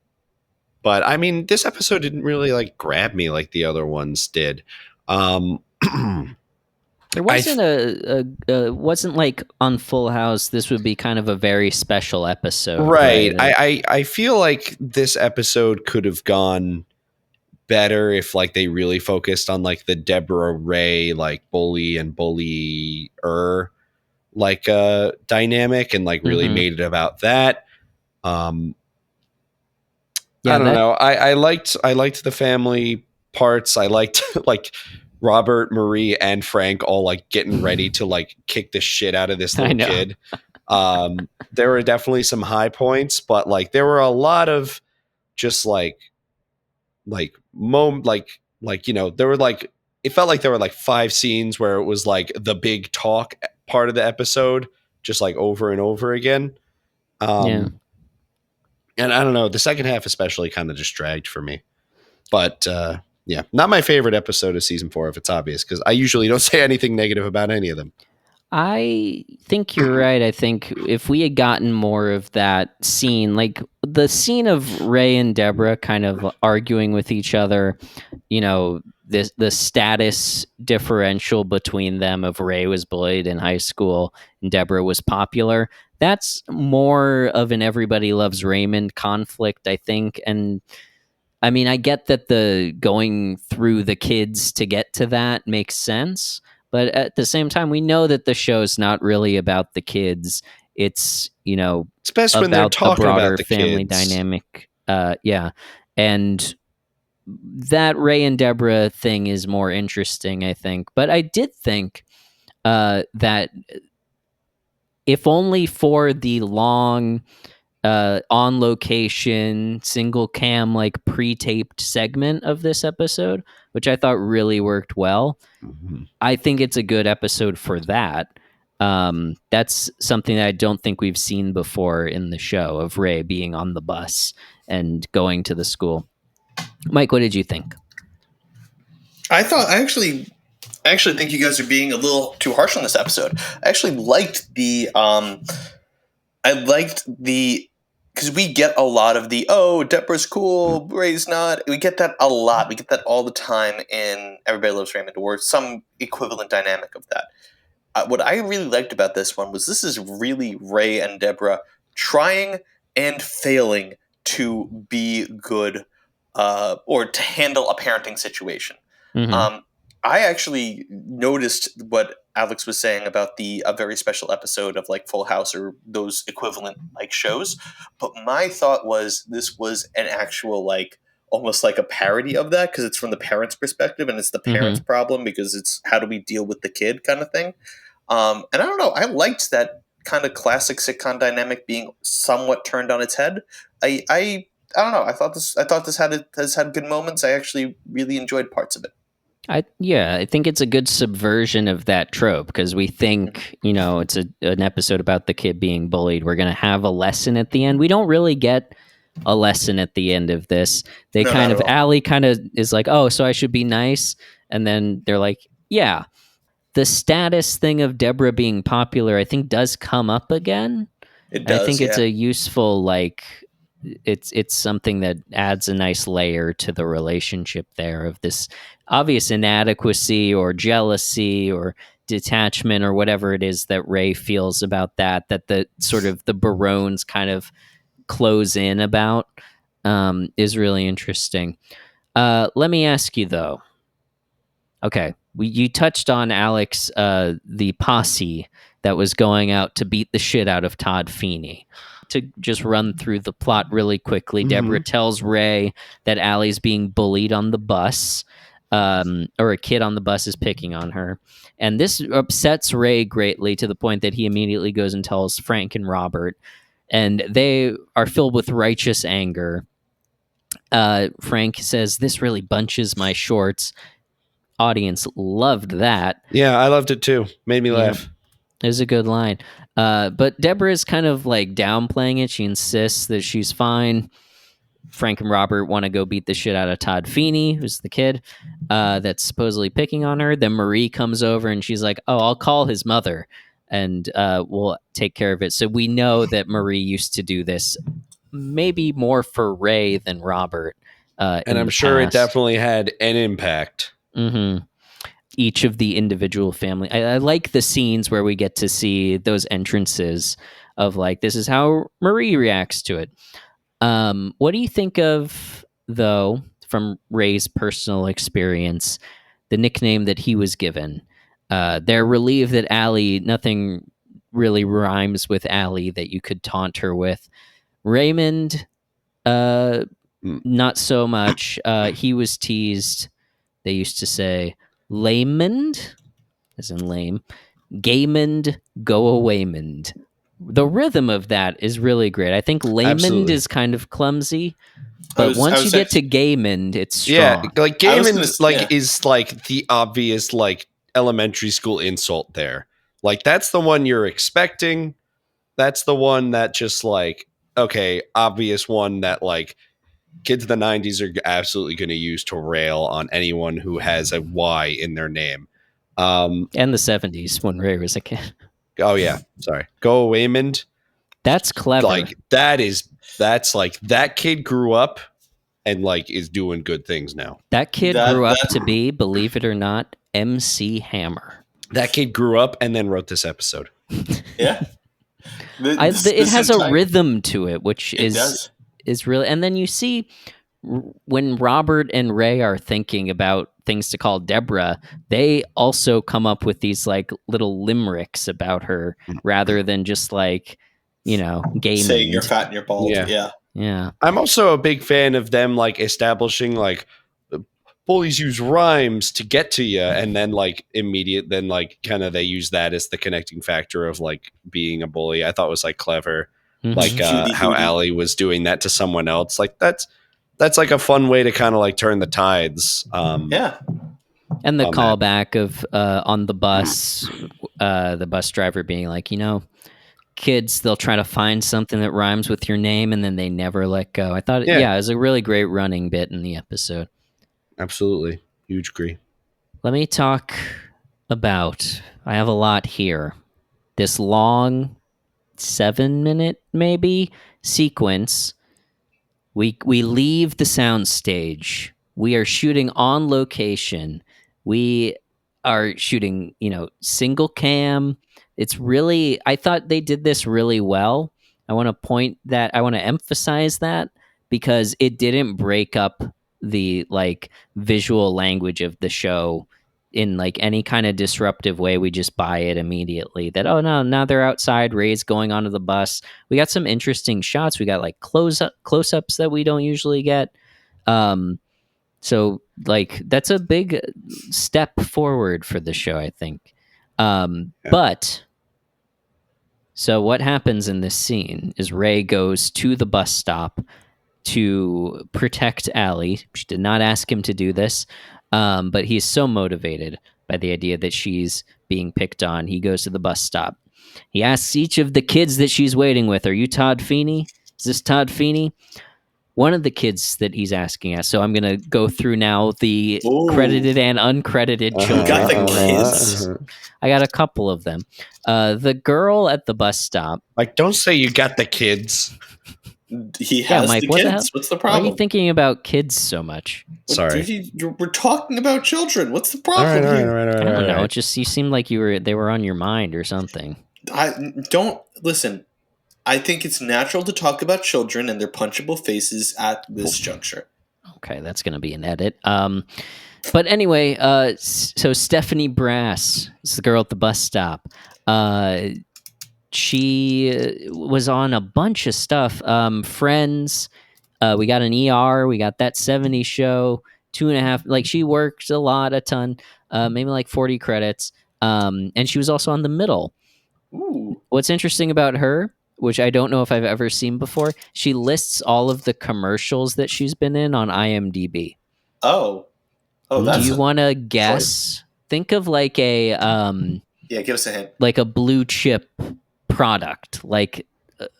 I mean, this episode didn't really like grab me like the other ones did. There wasn't wasn't like on Full House. This would be kind of a very special episode, right. right? I feel like this episode could have gone better if like they really focused on like the Deborah Ray like bully and bullier like dynamic and like really made it about that. Yeah, I don't know. I liked the family parts. I liked like Robert, Marie, and Frank all like getting ready to like kick the shit out of this little kid. There were definitely some high points, but like there were a lot of just like you know, there were like it felt like there were like 5 scenes where it was like the big talk part of the episode just like over and over again. And I don't know, the second half especially kind of just dragged for me. But yeah, not my favorite episode of season 4 if it's obvious, because I usually don't say anything negative about any of them. I think you're right. I think if we had gotten more of that scene, like the scene of Ray and Deborah kind of arguing with each other, you know, the status differential between them of Ray was bullied in high school and Deborah was popular. That's more of an Everybody Loves Raymond conflict, I think. And I mean, I get that the going through the kids to get to that makes sense. But at the same time, we know that the show's not really about the kids. It's, you know, it's best when they're talking the broader about the family kids. Dynamic. Yeah. And that Ray and Deborah thing is more interesting, I think. But I did think that if only for the long on location single cam like pre-taped segment of this episode, which I thought really worked well. I think it's a good episode for that. That's something that I don't think we've seen before in the show, of Ray being on the bus and going to the school. Mike, what did you think? I actually think you guys are being a little too harsh on this episode. I actually liked because we get a lot of the, oh, Deborah's cool, Ray's not. We get that a lot. We get that all the time in Everybody Loves Raymond, or some equivalent dynamic of that. What I really liked about this one was this is really Ray and Deborah trying and failing to be good or to handle a parenting situation. I actually noticed what Alex was saying about a very special episode of like Full House or those equivalent like shows. But my thought was this was an actual like almost like a parody of that, because it's from the parent's perspective and it's the parent's problem, because it's how do we deal with the kid kind of thing. And I don't know, I liked that kind of classic sitcom dynamic being somewhat turned on its head. I don't know. I thought this has had good moments. I actually really enjoyed parts of it. I think it's a good subversion of that trope, because we think, you know, it's an episode about the kid being bullied. We're going to have a lesson at the end. We don't really get a lesson at the end of this. Allie kind of is like, oh, so I should be nice. And then they're like, yeah, the status thing of Deborah being popular, I think does come up again. It does. I think it's a useful, like, it's something that adds a nice layer to the relationship there, of this obvious inadequacy or jealousy or detachment or whatever it is that Ray feels about that the sort of the Barones kind of close in about, is really interesting. Let me ask you though. Okay, you touched on, Alex, the posse that was going out to beat the shit out of Todd Feeney. To just run through the plot really quickly, Deborah tells Ray that Allie's being bullied on the bus, or a kid on the bus is picking on her. And this upsets Ray greatly, to the point that he immediately goes and tells Frank and Robert, and they are filled with righteous anger. Frank says, "This really bunches my shorts." Audience loved that. Yeah, I loved it too. Made me laugh. It was a good line. But Deborah is kind of like downplaying it. She insists that she's fine. Frank and Robert want to go beat the shit out of Todd Feeney, who's the kid that's supposedly picking on her. Then Marie comes over and she's like, oh, I'll call his mother and we'll take care of it. So we know that Marie used to do this, maybe more for Ray than Robert. And I'm sure it definitely had an impact. each of the individual family. I like the scenes where we get to see those entrances of like, this is how Marie reacts to it. What do you think of, though, from Ray's personal experience, the nickname that he was given? They're relieved that Allie, nothing really rhymes with Allie that you could taunt her with. Raymond, not so much. He was teased. They used to say Laymond, as in lame. Gaymond, go awaymond. The rhythm of that is really great. I think Laymond Absolutely. is kind of clumsy, but once you get to Gaymond, it's strong. Yeah, like Gaymond is like the obvious like elementary school insult there. Like that's the one you're expecting. That's the one that just like, okay, obvious one that like kids of the 90s are absolutely going to use to rail on anyone who has a Y in their name. And the 70s when Ray was a kid. Oh yeah, sorry. Go Waymond. That's clever. Like that's like that kid grew up and like is doing good things now. That kid grew up to be, believe it or not, MC Hammer. That kid grew up and then wrote this episode. Yeah. It has a rhythm to it, which is really. And then you see when Robert and Ray are thinking about things to call Deborah, they also come up with these like little limericks about her rather than just like, gay saying you're fat and you're bald. Yeah. I'm also a big fan of them like establishing like bullies use rhymes to get to you, and then like then like kind of they use that as the connecting factor of like being a bully. I thought was like clever. Mm-hmm. Like how Allie was doing that to someone else. Like that's like a fun way to kind of like turn the tides. Yeah. And the callback of on the bus driver being like, kids, they'll try to find something that rhymes with your name and then they never let go. I thought, it was a really great running bit in the episode. Absolutely. Huge agree. Let me talk about, I have a lot here. This long 7-minute maybe sequence. We leave the soundstage. We are shooting on location. We are shooting, single cam. It's really, I thought they did this really well. I want to emphasize that because it didn't break up the like visual language of the show in like any kind of disruptive way. We just buy it immediately that, oh no, now they're outside, Ray's going onto the bus. We got some interesting shots. We got like close-ups that we don't usually get. So like that's a big step forward for the show, I think. But so what happens in this scene is Ray goes to the bus stop to protect Allie. She did not ask him to do this, but he's so motivated by the idea that she's being picked on. He goes to the bus stop. He asks each of the kids that she's waiting with, "Are you Todd Feeney? Is this Todd Feeney?" One of the kids that he's asking us. So I'm going to go through now the credited and uncredited children. Got the kids. I got a couple of them. The girl at the bus stop. Like, don't say you got the kids. He has Mike, the what kids. The hell? What's the problem? Why are you thinking about kids so much? Sorry. We're talking about children. What's the problem? All right. I don't know. It just, you seemed like they were on your mind or something. Listen. I think it's natural to talk about children and their punchable faces at this juncture. Okay, that's going to be an edit. But anyway, so Stephanie Brass is the girl at the bus stop. She was on a bunch of stuff. Friends. We got an ER. We got that 70s show. 2.5. Like she worked a ton. Maybe like 40 credits. And she was also on The Middle. Ooh. What's interesting about her, which I don't know if I've ever seen before, she lists all of the commercials that she's been in on IMDb. Oh, that's. Do you want to guess? Choice. Think of like a give us a hint. Like a blue chip product, like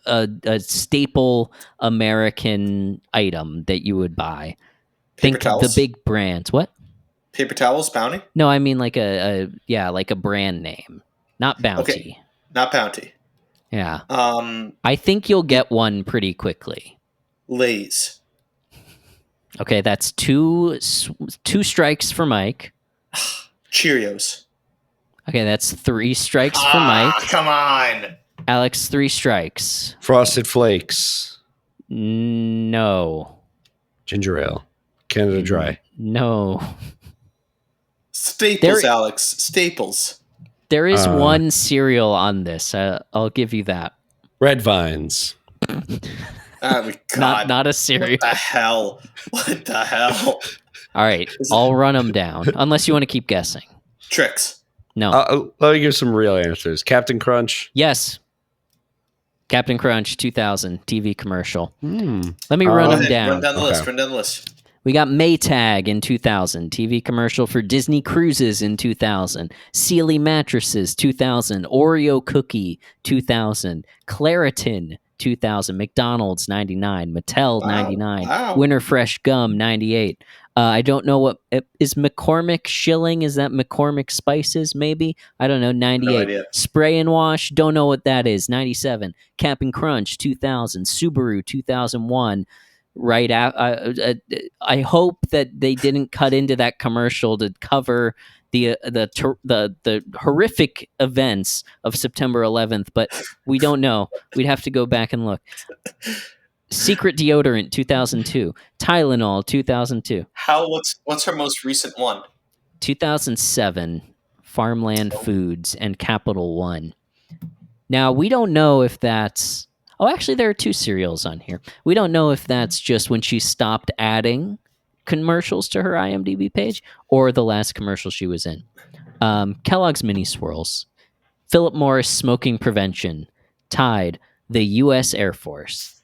a staple American item that you would buy. Paper Think towels? The big brands. What? Paper towels, Bounty? No, I mean like like a brand name, not Bounty. Okay. Not Bounty. Yeah. I think you'll get one pretty quickly. Lay's. Okay, that's two strikes for Mike. Cheerios. Okay, that's 3 strikes for Mike. Come on. Alex, 3 strikes. Frosted Flakes. No. Ginger Ale. Canada Dry. No. Staples, Alex. Staples. There is one cereal on this. I'll give you that. Red Vines. Oh, God. Not a cereal. What the hell? All right, I'll run them down. Unless you want to keep guessing. Tricks. No. Let me give some real answers. Captain Crunch. Yes. Captain Crunch 2000 TV commercial. Let me run them down. Run down the list. We got Maytag in 2000, TV commercial for Disney Cruises in 2000, Sealy Mattresses 2000, Oreo Cookie 2000, Claritin 2000, McDonald's 99, Mattel 99, Winter Fresh Gum 98. I don't know what is McCormick Shilling. Is that McCormick Spices? Maybe, I don't know. 98. No idea. Spray and Wash. Don't know what that is. 97. Cap'n Crunch 2000, Subaru 2001. Right out. I hope that they didn't cut into that commercial to cover the horrific events of September 11th, but we don't know. We'd have to go back and look. Secret Deodorant 2002, Tylenol 2002. What's her most recent one? 2007, Farmland Foods and Capital One. Now we don't know if that's. Oh, actually, there are 2 cereals on here. We don't know if that's just when she stopped adding commercials to her IMDb page or the last commercial she was in. Kellogg's Mini Swirls, Philip Morris Smoking Prevention, Tide, the U.S. Air Force,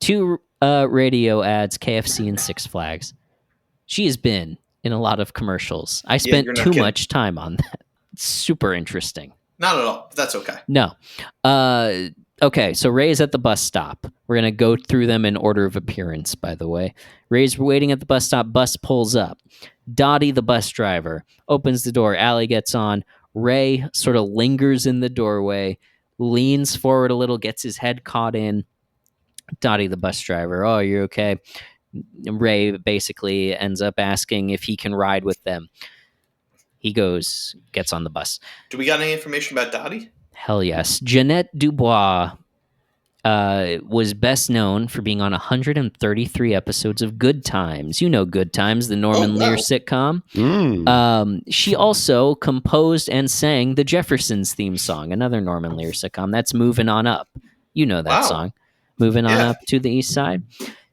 2 radio ads, KFC and Six Flags. She has been in a lot of commercials. I spent too much time on that. It's super interesting. Not at all. But that's okay. No. Okay, so Ray's at the bus stop. We're going to go through them in order of appearance, by the way. Ray's waiting at the bus stop. Bus pulls up. Dottie, the bus driver, opens the door. Allie gets on. Ray sort of lingers in the doorway, leans forward a little, gets his head caught in. Dottie, the bus driver, oh, you're okay? Ray basically ends up asking if he can ride with them. He gets on the bus. Do we got any information about Dottie? Hell yes. Jeanette Dubois was best known for being on 133 episodes of Good Times. You know Good Times, the Norman Lear sitcom. She also composed and sang the Jeffersons theme song, another Norman Lear sitcom. That's Moving On Up. You know that song. Moving On Up to the East Side.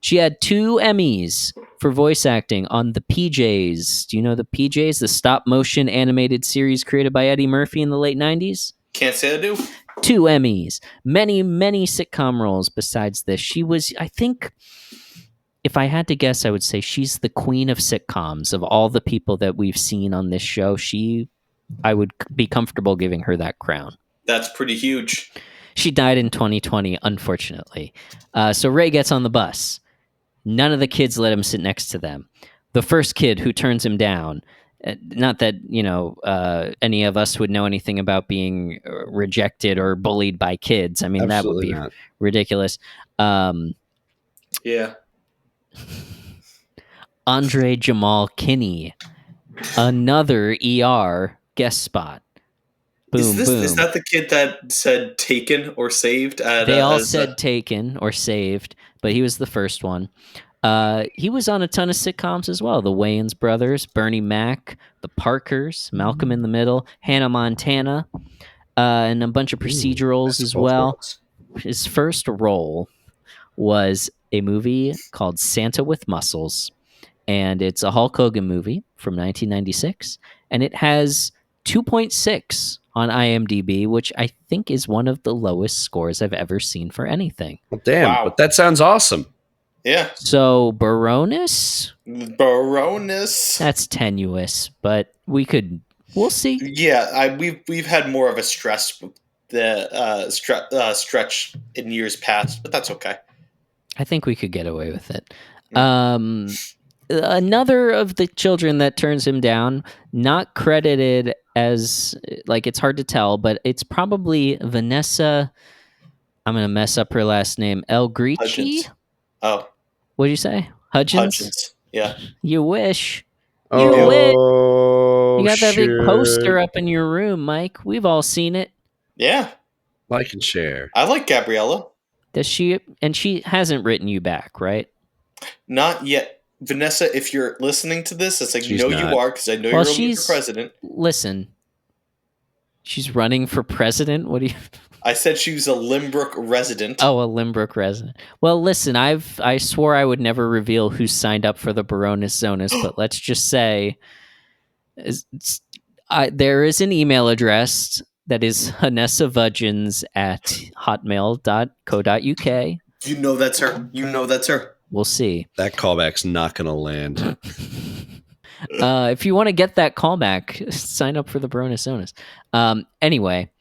She had 2 Emmys for voice acting on The PJs. Do you know The PJs, the stop-motion animated series created by Eddie Murphy in the late 90s? Can't say I do. 2 Emmys. Many, many sitcom roles besides this. She was, I think, if I had to guess, I would say she's the queen of sitcoms. Of all the people that we've seen on this show, I would be comfortable giving her that crown. That's pretty huge. She died in 2020, unfortunately. So Ray gets on the bus. None of the kids let him sit next to them. The first kid who turns him down, not that, any of us would know anything about being rejected or bullied by kids. I mean, Absolutely that would be not. ridiculous. Yeah. Andre Jamal Kinney, another ER guest spot. Boom, boom. Is that the kid that said taken or saved? They all said taken or saved, but he was the first one. He was on a ton of sitcoms as well. The Wayans Brothers, Bernie Mac, The Parkers, Malcolm in the Middle, Hannah Montana, and a bunch of procedurals as well. His first role was a movie called Santa with Muscles, and it's a Hulk Hogan movie from 1996, and it has 2.6 on IMDb, which I think is one of the lowest scores I've ever seen for anything. Well, damn, Wow. but that sounds awesome. Yeah. So Baroness, Baroness. that's tenuous, but we'll see. Yeah, we've had more of a stretch in years past, but that's okay. I think we could get away with it. Another of the children that turns him down, not credited as, it's hard to tell, but it's probably Vanessa. I'm going to mess up her last name. Elgrici? Hudgens. Oh. What did you say? Hudgens? Hudgens. Yeah. You wish. Oh, You Oh, You got that big poster shit. up in your room, Mike. We've all seen it. Yeah, Like and share. I like Gabriella. Does she? And she hasn't written you back, right? Not yet. Vanessa, if you're listening to this, it's like, She's no, not. you are, because I know Well, you're running for president. Listen. She's running for president. What do you? I said she was a Limbrook resident. Oh, a Limbrook resident. Well, listen, I swore I would never reveal who signed up for the Baroness Zonus, but let's just say there is an email address that is hanessavudgens@hotmail.co.uk. You know that's her. You know that's her. We'll see. That callback's not going to land. If you want to get that callback, sign up for the Baroness Zonus. Anyway.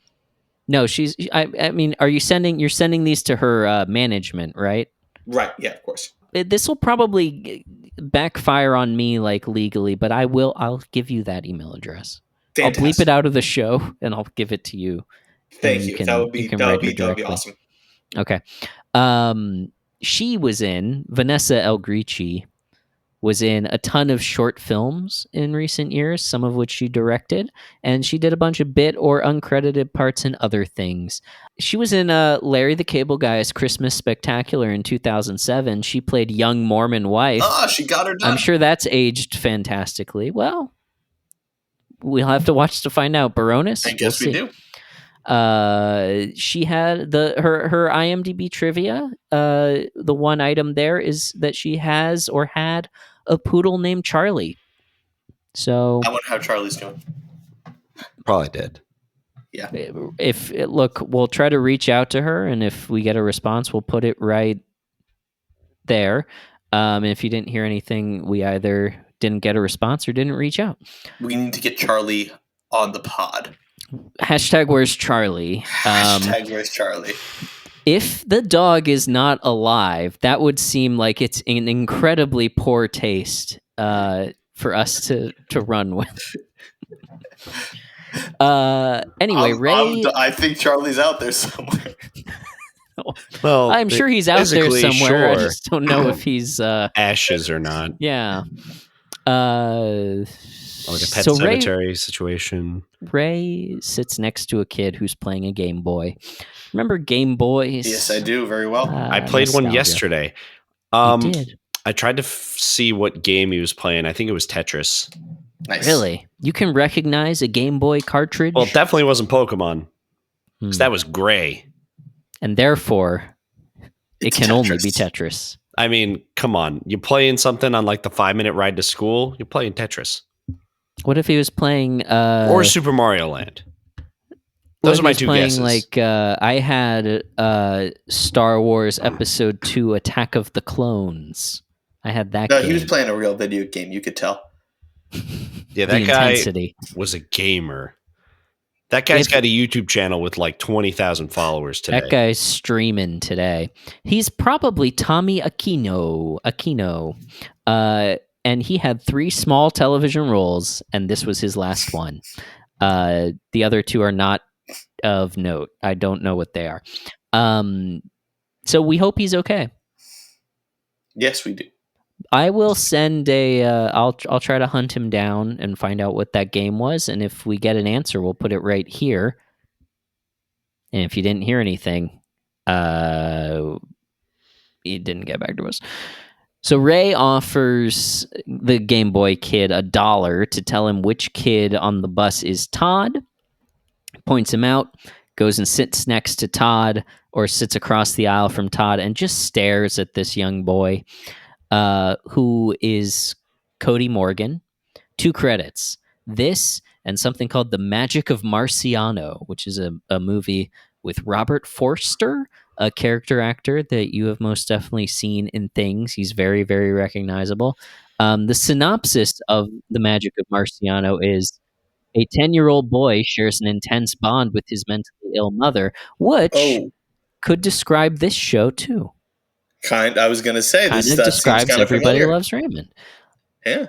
No, she's. I mean, you're sending these to her management, right? Right. Yeah, of course. This will probably backfire on me, like legally, but I'll give you that email address. Fantastic. I'll bleep it out of the show and I'll give it to you. Thank you. That would be awesome. Okay. She was in Vanessa El Griechi was in a ton of short films in recent years, some of which she directed, and she did a bunch of bit or uncredited parts in other things. She was in Larry the Cable Guy's Christmas Spectacular in 2007. She played young Mormon wife. She got her done. I'm sure that's aged fantastically. Well, we'll have to watch to find out. Baroness? I guess we do. She had her IMDb trivia. The one item there is that she has or had a poodle named Charlie. So I wonder how Charlie's doing. Probably did. Yeah. Look, we'll try to reach out to her, and if we get a response, we'll put it right there. And if you didn't hear anything, we either didn't get a response or didn't reach out. We need to get Charlie on the pod. Hashtag where's Charlie? Hashtag where's Charlie? If the dog is not alive, that would seem like it's an incredibly poor taste for us to run with. Anyway, Ray... I think Charlie's out there somewhere. Well, I'm sure he's out there somewhere. Sure. I just don't know if he's... ashes or not. Yeah. Like a pet cemetery situation. Ray sits next to a kid who's playing a Game Boy. Remember Game Boys? Yes, I do very well. I played one yesterday. You did? I tried to see what game he was playing. I think it was Tetris. Nice. Really? You can recognize a Game Boy cartridge? Well, it definitely wasn't Pokemon. Because that was gray. And therefore, it can only be Tetris. I mean, come on. You're playing something on like the 5-minute ride to school. You're playing Tetris. What if he was playing... or Super Mario Land. Those are my two guesses. Like, I had Star Wars Episode 2 Attack of the Clones. I had that game. No, he was playing a real video game. You could tell. Yeah, that guy was a gamer. That guy's got a YouTube channel with like 20,000 followers today. That guy's streaming today. He's probably Tommy Aquino. And he had 3 small television roles, and this was his last one. The other 2 are not of note. I don't know what they are. So we hope he's okay. Yes, we do. I will send I'll try to hunt him down and find out what that game was, and if we get an answer, we'll put it right here. And if you didn't hear anything, he didn't get back to us. So Ray offers the Game Boy kid $1 to tell him which kid on the bus is Todd. Points him out, goes and sits next to Todd, or sits across the aisle from Todd, and just stares at this young boy, who is Cody Morgan. 2 credits. This and something called The Magic of Marciano, which is a movie with Robert Forster, a character actor that you have most definitely seen in things. He's very, very recognizable. The synopsis of The Magic of Marciano is a 10-year-old boy shares an intense bond with his mentally ill mother, which could describe this show too. I was going to say this describes Everybody Loves Raymond. Yeah.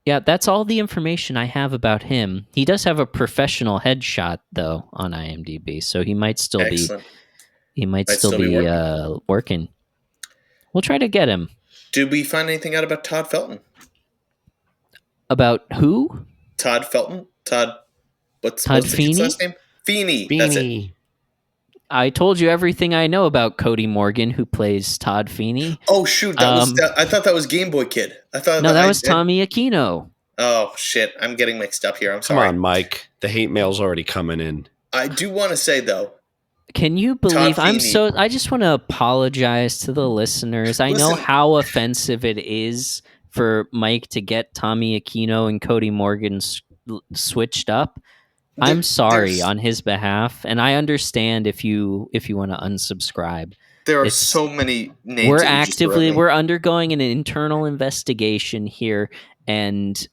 Yeah, that's all the information I have about him. He does have a professional headshot though on IMDb, so he might still be working. We'll try to get him. Did we find anything out about Todd Felton? About who? Todd Felton. Todd. What's Todd the kid's Feeney? last name? Feeney. That's it. Beanie. I told you everything I know about Cody Morgan, who plays Todd Feeney. Oh shoot, that was. I thought that was Game Boy Kid. I thought No, that was Tommy Aquino. Oh shit, I'm getting mixed up here. I'm Come sorry. on, Mike. The hate mail's already coming in. I do want to say though. Can you believe Todd Feeney. I just want to apologize to the listeners. I know how offensive it is for Mike to get Tommy Aquino and Cody Morgan switched up. I'm sorry on his behalf, and I understand if you want to unsubscribe. There are so many names. We're undergoing an internal investigation here, and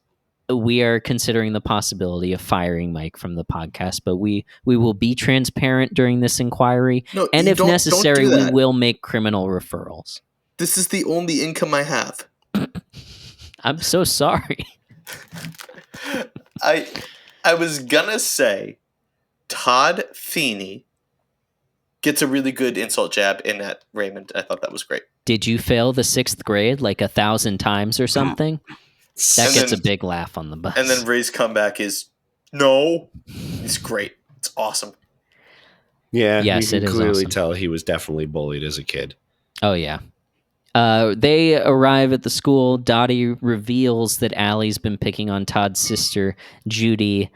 we are considering the possibility of firing Mike from the podcast, but we will be transparent during this inquiry. No, and if necessary, don't do we that. will make criminal referrals. This is the only income I have. I'm so sorry. I was gonna say Todd Feeney gets a really good insult jab in at Raymond. I thought that was great. Did you fail the 6th grade like 1,000 times or something? That gets a big laugh on the bus. And then Ray's comeback is, no. It's great. It's awesome. Yeah, yes, you can clearly awesome. tell he was definitely bullied as a kid. Oh, yeah. They arrive at the school. Dottie reveals that Allie's been picking on Todd's sister, Judy,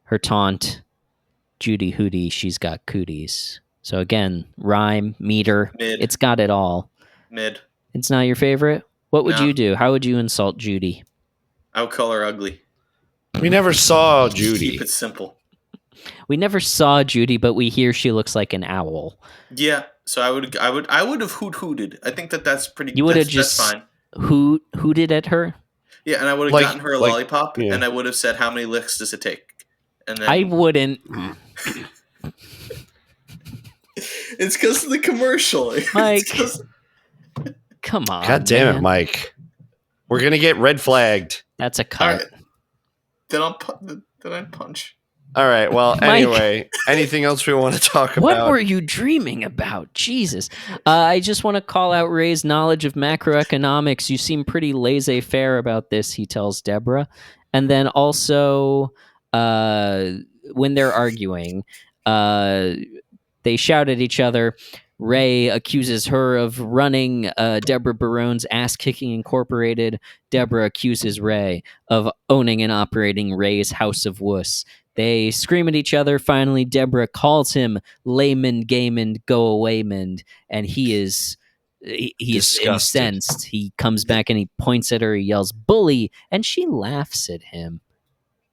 her taunt. Judy Hootie, she's got cooties. So again, rhyme, meter, Mid. It's got it all. Mid. It's not your favorite? What would you do? How would you insult Judy? I would call her ugly. We never saw Judy. Keep it simple. We never saw Judy, but we hear she looks like an owl. Yeah, so I would have hooted. I think that's pretty. You would have just fine. hooted at her. Yeah, and I would have gotten her a lollipop, and I would have said, "How many licks does it take?" And then I wouldn't. It's because of the commercial, Mike. Come on. God damn it, Mike. We're gonna get red flagged. That's a cut. Right. Then I punch. All right. Well, Mike. anyway, anything else we want to talk about? What were you dreaming about? Jesus. I just want to call out Ray's knowledge of macroeconomics. You seem pretty laissez-faire about this, he tells Deborah. And then also, when they're arguing, they shout at each other. Ray accuses her of running Deborah Barone's Ass Kicking Incorporated. Deborah accuses Ray of owning and operating Ray's House of Wuss. They scream at each other. Finally, Deborah calls him Layman, Gaymond, Go Away, Mond, and he is incensed. He comes back and he points at her. He yells, "Bully!" and she laughs at him.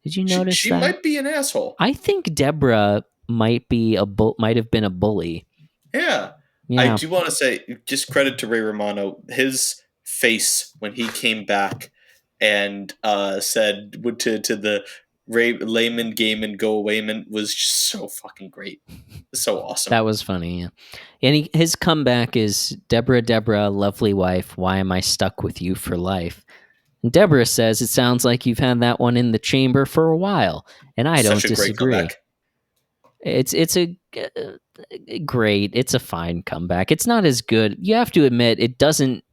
Did you notice she that? She might be an asshole. I think Deborah might have been a bully. Yeah. I do want to say, just credit to Ray Romano, his face when he came back and said to the Layman, Gaymond, Go Away, man, was just so fucking great. So awesome. That was funny, yeah. And his comeback is, Deborah, lovely wife, why am I stuck with you for life? And Deborah says, it sounds like you've had that one in the chamber for a while. And I don't disagree. It's a great, it's a fine comeback. It's not as good. You have to admit, it doesn't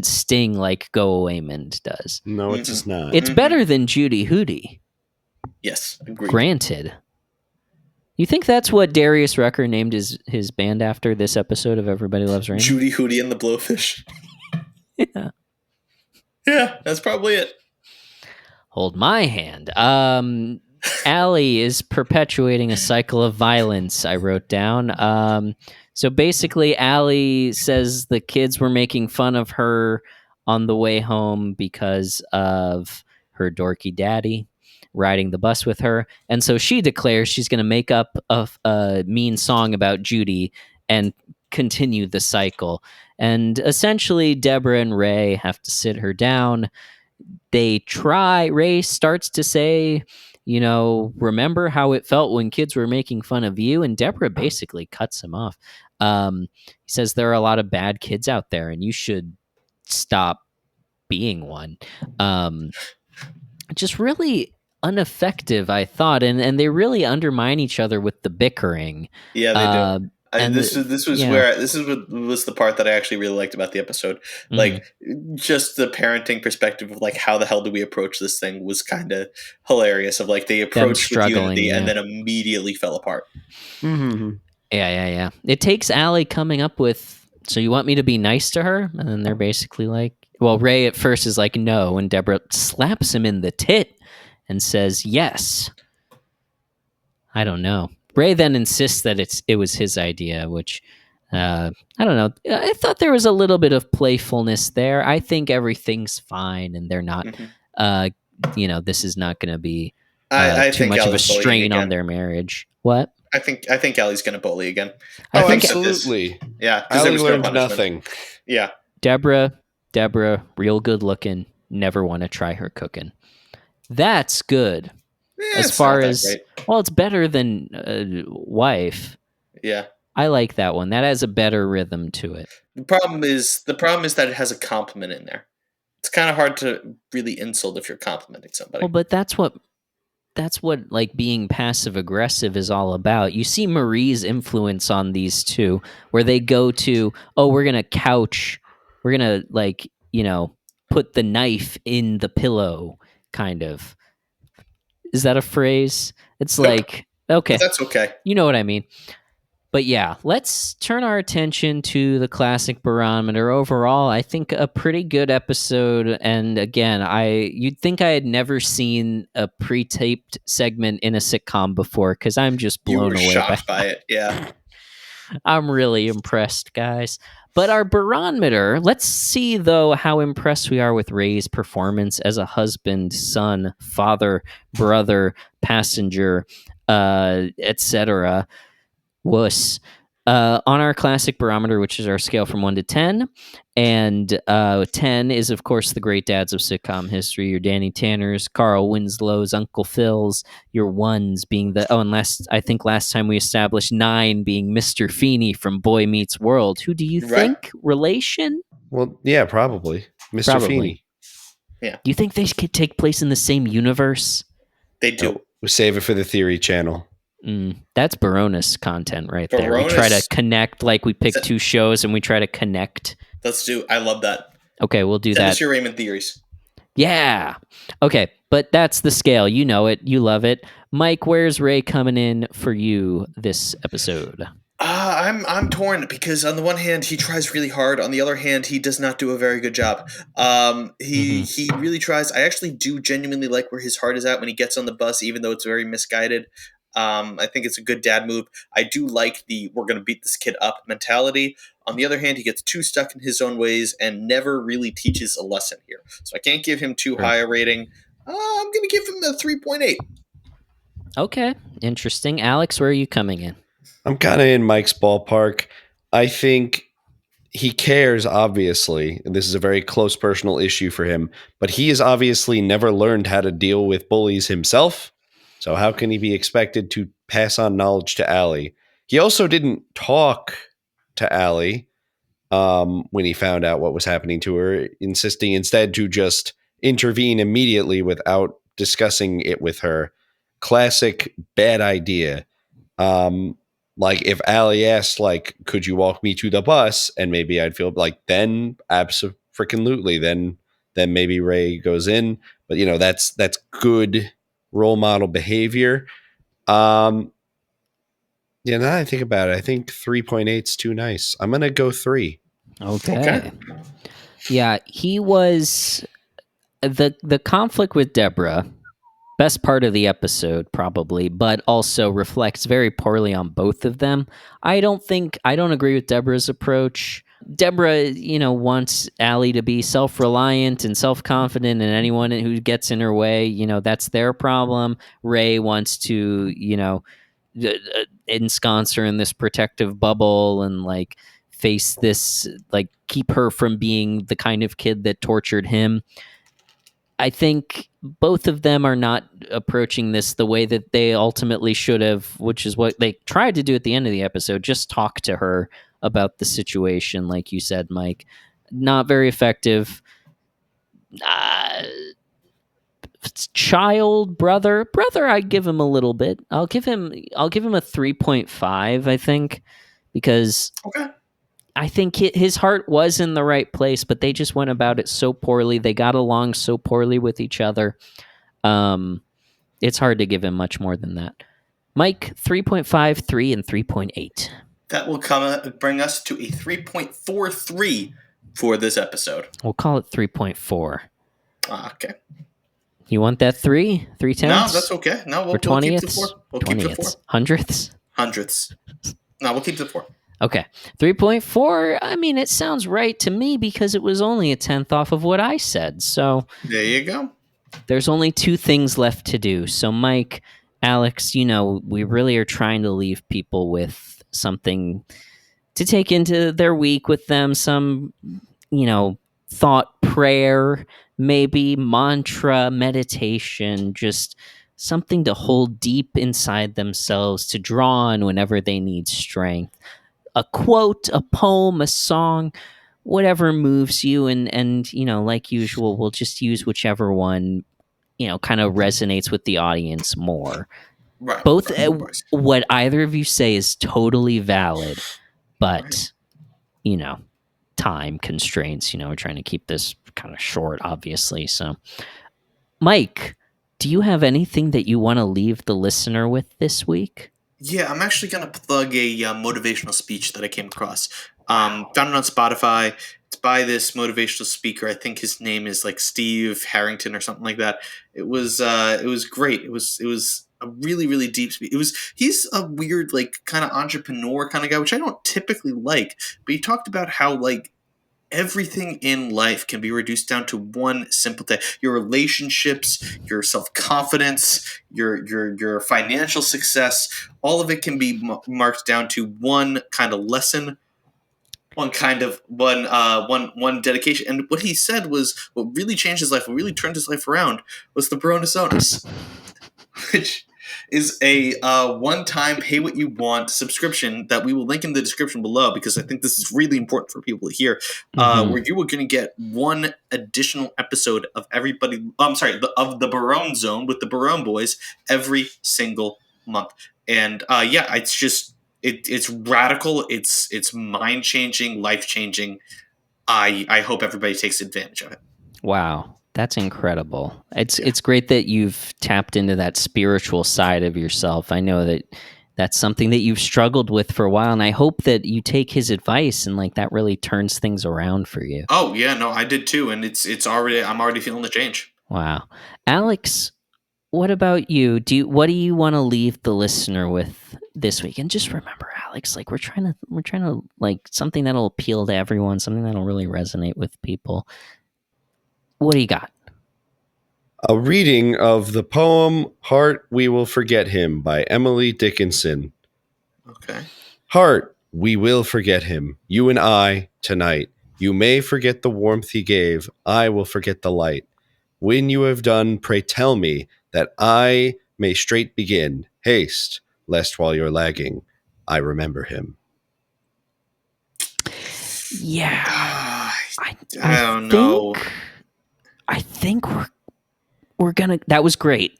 sting like Go Away Mond does. No, it does not. It's better than Judy Hootie. Yes, agreed. Granted. You think that's what Darius Rucker named his band after this episode of Everybody Loves Raymond? Judy Hootie and the Blowfish. Yeah. Yeah, that's probably it. Hold my hand. Allie is perpetuating a cycle of violence, I wrote down. So basically, Allie says the kids were making fun of her on the way home because of her dorky daddy riding the bus with her. And so she declares she's going to make up a mean song about Judy and continue the cycle. And essentially, Deborah and Ray have to sit her down. They try. Ray starts to say, remember how it felt when kids were making fun of you? And Deborah basically cuts him off. He says there are a lot of bad kids out there and you should stop being one. Just really ineffective, I thought. And they really undermine each other with the bickering. Yeah, they do. This was what was the part that I actually really liked about the episode. Like, just the parenting perspective of like, how the hell do we approach this thing was kind of hilarious. Of like, they approached with unity and then immediately fell apart. Mm-hmm. Yeah. It takes Allie coming up with, so you want me to be nice to her? And then they're basically like, well, Ray at first is like, no, and Deborah slaps him in the tit and says yes. I don't know. Ray then insists that it was his idea, which I don't know. I thought there was a little bit of playfulness there. I think everything's fine, and they're not. This is not going to be too much of a strain on their marriage. What? I think Allie's going to bully again. I think absolutely. Yeah, Allie learned nothing. Yeah, Deborah, real good looking. Never want to try her cooking. That's good. As far as it's better than wife. Yeah, I like that one. That has a better rhythm to it. The problem is that it has a compliment in there. It's kind of hard to really insult if you're complimenting somebody. Well, but that's what like being passive aggressive is all about. You see Marie's influence on these two, where they go to, we're gonna put the knife in the pillow, kind of. Is that a phrase? It's like, okay. That's okay. You know what I mean. But yeah, let's turn our attention to the classic barometer. Overall, I think a pretty good episode. And again, you'd think I had never seen a pre-taped segment in a sitcom before, because I'm just blown away shocked by it. Yeah. I'm really impressed, guys. But our barometer, let's see, though, how impressed we are with Ray's performance as a husband, son, father, brother, passenger, etc. Wuss. On our classic barometer, which is our scale from 1 to 10, and 10 is, of course, the great dads of sitcom history, your Danny Tanners, Carl Winslow's, Uncle Phil's, your 1s being and last time we established 9 being Mr. Feeney from Boy Meets World. Who do you think? Relation? Well, yeah, probably. Mr. Feeney. Yeah. Do you think they could take place in the same universe? They do. No, we'll save it for the Theory channel. That's Barone's content right there. We try to connect, like we pick 2 shows and we try to connect. I love that. Okay, we'll do that. Send us your Raymond theories. Yeah. Okay, but that's the scale. You know it. You love it. Mike, where's Ray coming in for you this episode? I'm torn, because on the one hand he tries really hard, on the other hand he does not do a very good job. He really tries. I actually do genuinely like where his heart is at when he gets on the bus, even though it's very misguided. I think it's a good dad move. I do like the we're going to beat this kid up mentality. On the other hand, he gets too stuck in his own ways and never really teaches a lesson here. So I can't give him too high a rating. I'm going to give him a 3.8. Okay, interesting. Alex, where are you coming in? I'm kind of in Mike's ballpark. I think he cares, obviously, and this is a very close personal issue for him, but he has obviously never learned how to deal with bullies himself. So how can he be expected to pass on knowledge to Allie? He also didn't talk to Allie when he found out what was happening to her, insisting instead to just intervene immediately without discussing it with her. Classic bad idea. Like if Allie asked, like, could you walk me to the bus? And maybe I'd feel like, then abso-freaking-lutely. Then maybe Ray goes in. But that's good role model behavior. Now that I think about it, I think 3.8 is too nice. I'm gonna go 3. Okay. Yeah, he was the conflict with Deborah, best part of the episode probably, but also reflects very poorly on both of them. I don't agree with Deborah's approach. Deborah, wants Allie to be self-reliant and self-confident, and anyone who gets in her way, that's their problem. Ray wants to, ensconce her in this protective bubble and like face this, like keep her from being the kind of kid that tortured him. I think both of them are not approaching this the way that they ultimately should have, which is what they tried to do at the end of the episode. Just talk to her about the situation, like you said, Mike. Not very effective. Child, brother, I give him a little bit. I'll give him a 3.5, I think, because I think his heart was in the right place, but they just went about it so poorly. They got along so poorly with each other. It's hard to give him much more than that. Mike, 3.5, 3, and 3.8. That will bring us to a 3.43 for this episode. We'll call it 3.4. Okay. You want that 3? 3 tenths? No, that's okay. No, we'll keep the 4. We'll keep the 4. Hundredths? Hundredths. No, we'll keep the 4. Okay. 3.4, I mean, it sounds right to me because it was only a tenth off of what I said. So there you go. There's only 2 things left to do. So, Mike, Alex, we really are trying to leave people with something to take into their week with them. Some, thought, prayer, maybe mantra, meditation, just something to hold deep inside themselves to draw on whenever they need strength. A quote, a poem, a song, whatever moves you. And like usual, we'll just use whichever one, kind of resonates with the audience more. Right. Both what either of you say is totally valid, but, time constraints, we're trying to keep this kind of short, obviously. So, Mike, do you have anything that you want to leave the listener with this week? Yeah, I'm actually going to plug a motivational speech that I came across. Found it on Spotify. It's by this motivational speaker. I think his name is like Steve Harrington or something like that. It was great. It was a really, really deep speech. He's a weird, like, kind of entrepreneur kind of guy, which I don't typically like. But he talked about how, like, everything in life can be reduced down to one simple thing. Your relationships, your self-confidence, your financial success, all of it can be marked down to one kind of lesson, one dedication. And what he said was what really changed his life, what really turned his life around, was the Barone, which is a one-time pay-what-you-want subscription that we will link in the description below because I think this is really important for people to hear, where you are going to get one additional episode of of the Barone Zone with the Barone Boys every single month. And it's just it's radical, it's mind-changing, life-changing. I hope everybody takes advantage of it. Wow. That's incredible. It's great that you've tapped into that spiritual side of yourself. I know that that's something that you've struggled with for a while, and I hope that you take his advice and like that really turns things around for you. Oh yeah, no, I did too, and I'm already feeling the change. Wow, Alex, what about you? What do you want to leave the listener with this week? And just remember, Alex, like we're trying to like something that'll appeal to everyone, something that'll really resonate with people. What do you got? A reading of the poem Heart, We Will Forget Him by Emily Dickinson. Okay. Heart, we will forget him, you and I, tonight. You may forget the warmth he gave, I will forget the light. When you have done, pray tell me, that I may straight begin. Haste, lest while you're lagging, I remember him. Yeah. I don't know. I think we're gonna. That was great.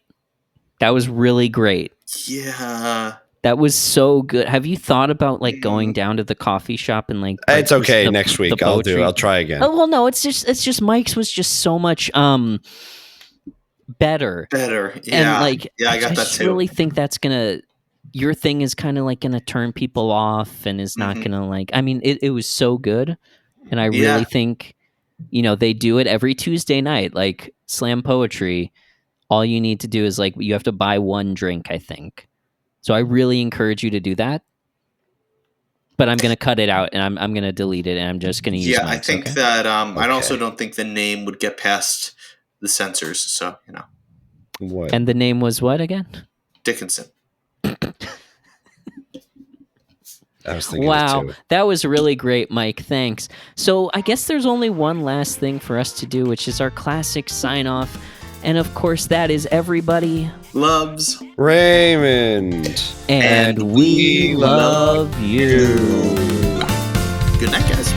That was really great. Yeah. That was so good. Have you thought about like going down to the coffee shop and like? It's okay. Next week I'll try again. Oh well, no. It's just Mike's was just so much better. Better. Yeah. And like, I got that too. I really think that's gonna. Your thing is kind of like gonna turn people off and is not gonna like. I mean, it was so good, and I really think. They do it every Tuesday night, like slam poetry. All you need to do is like, you have to buy one drink, I think. So I really encourage you to do that. But I'm going to cut it out and I'm going to delete it and I'm just going to use I think that I also don't think the name would get past the censors. So, What? And the name was what again? Dickinson. I was thinking wow, it too. That was really great, Mike. Thanks. So I guess there's only one last thing for us to do, which is our classic sign-off. And of course, that is Everybody Loves Raymond. And we love you. Good night, guys.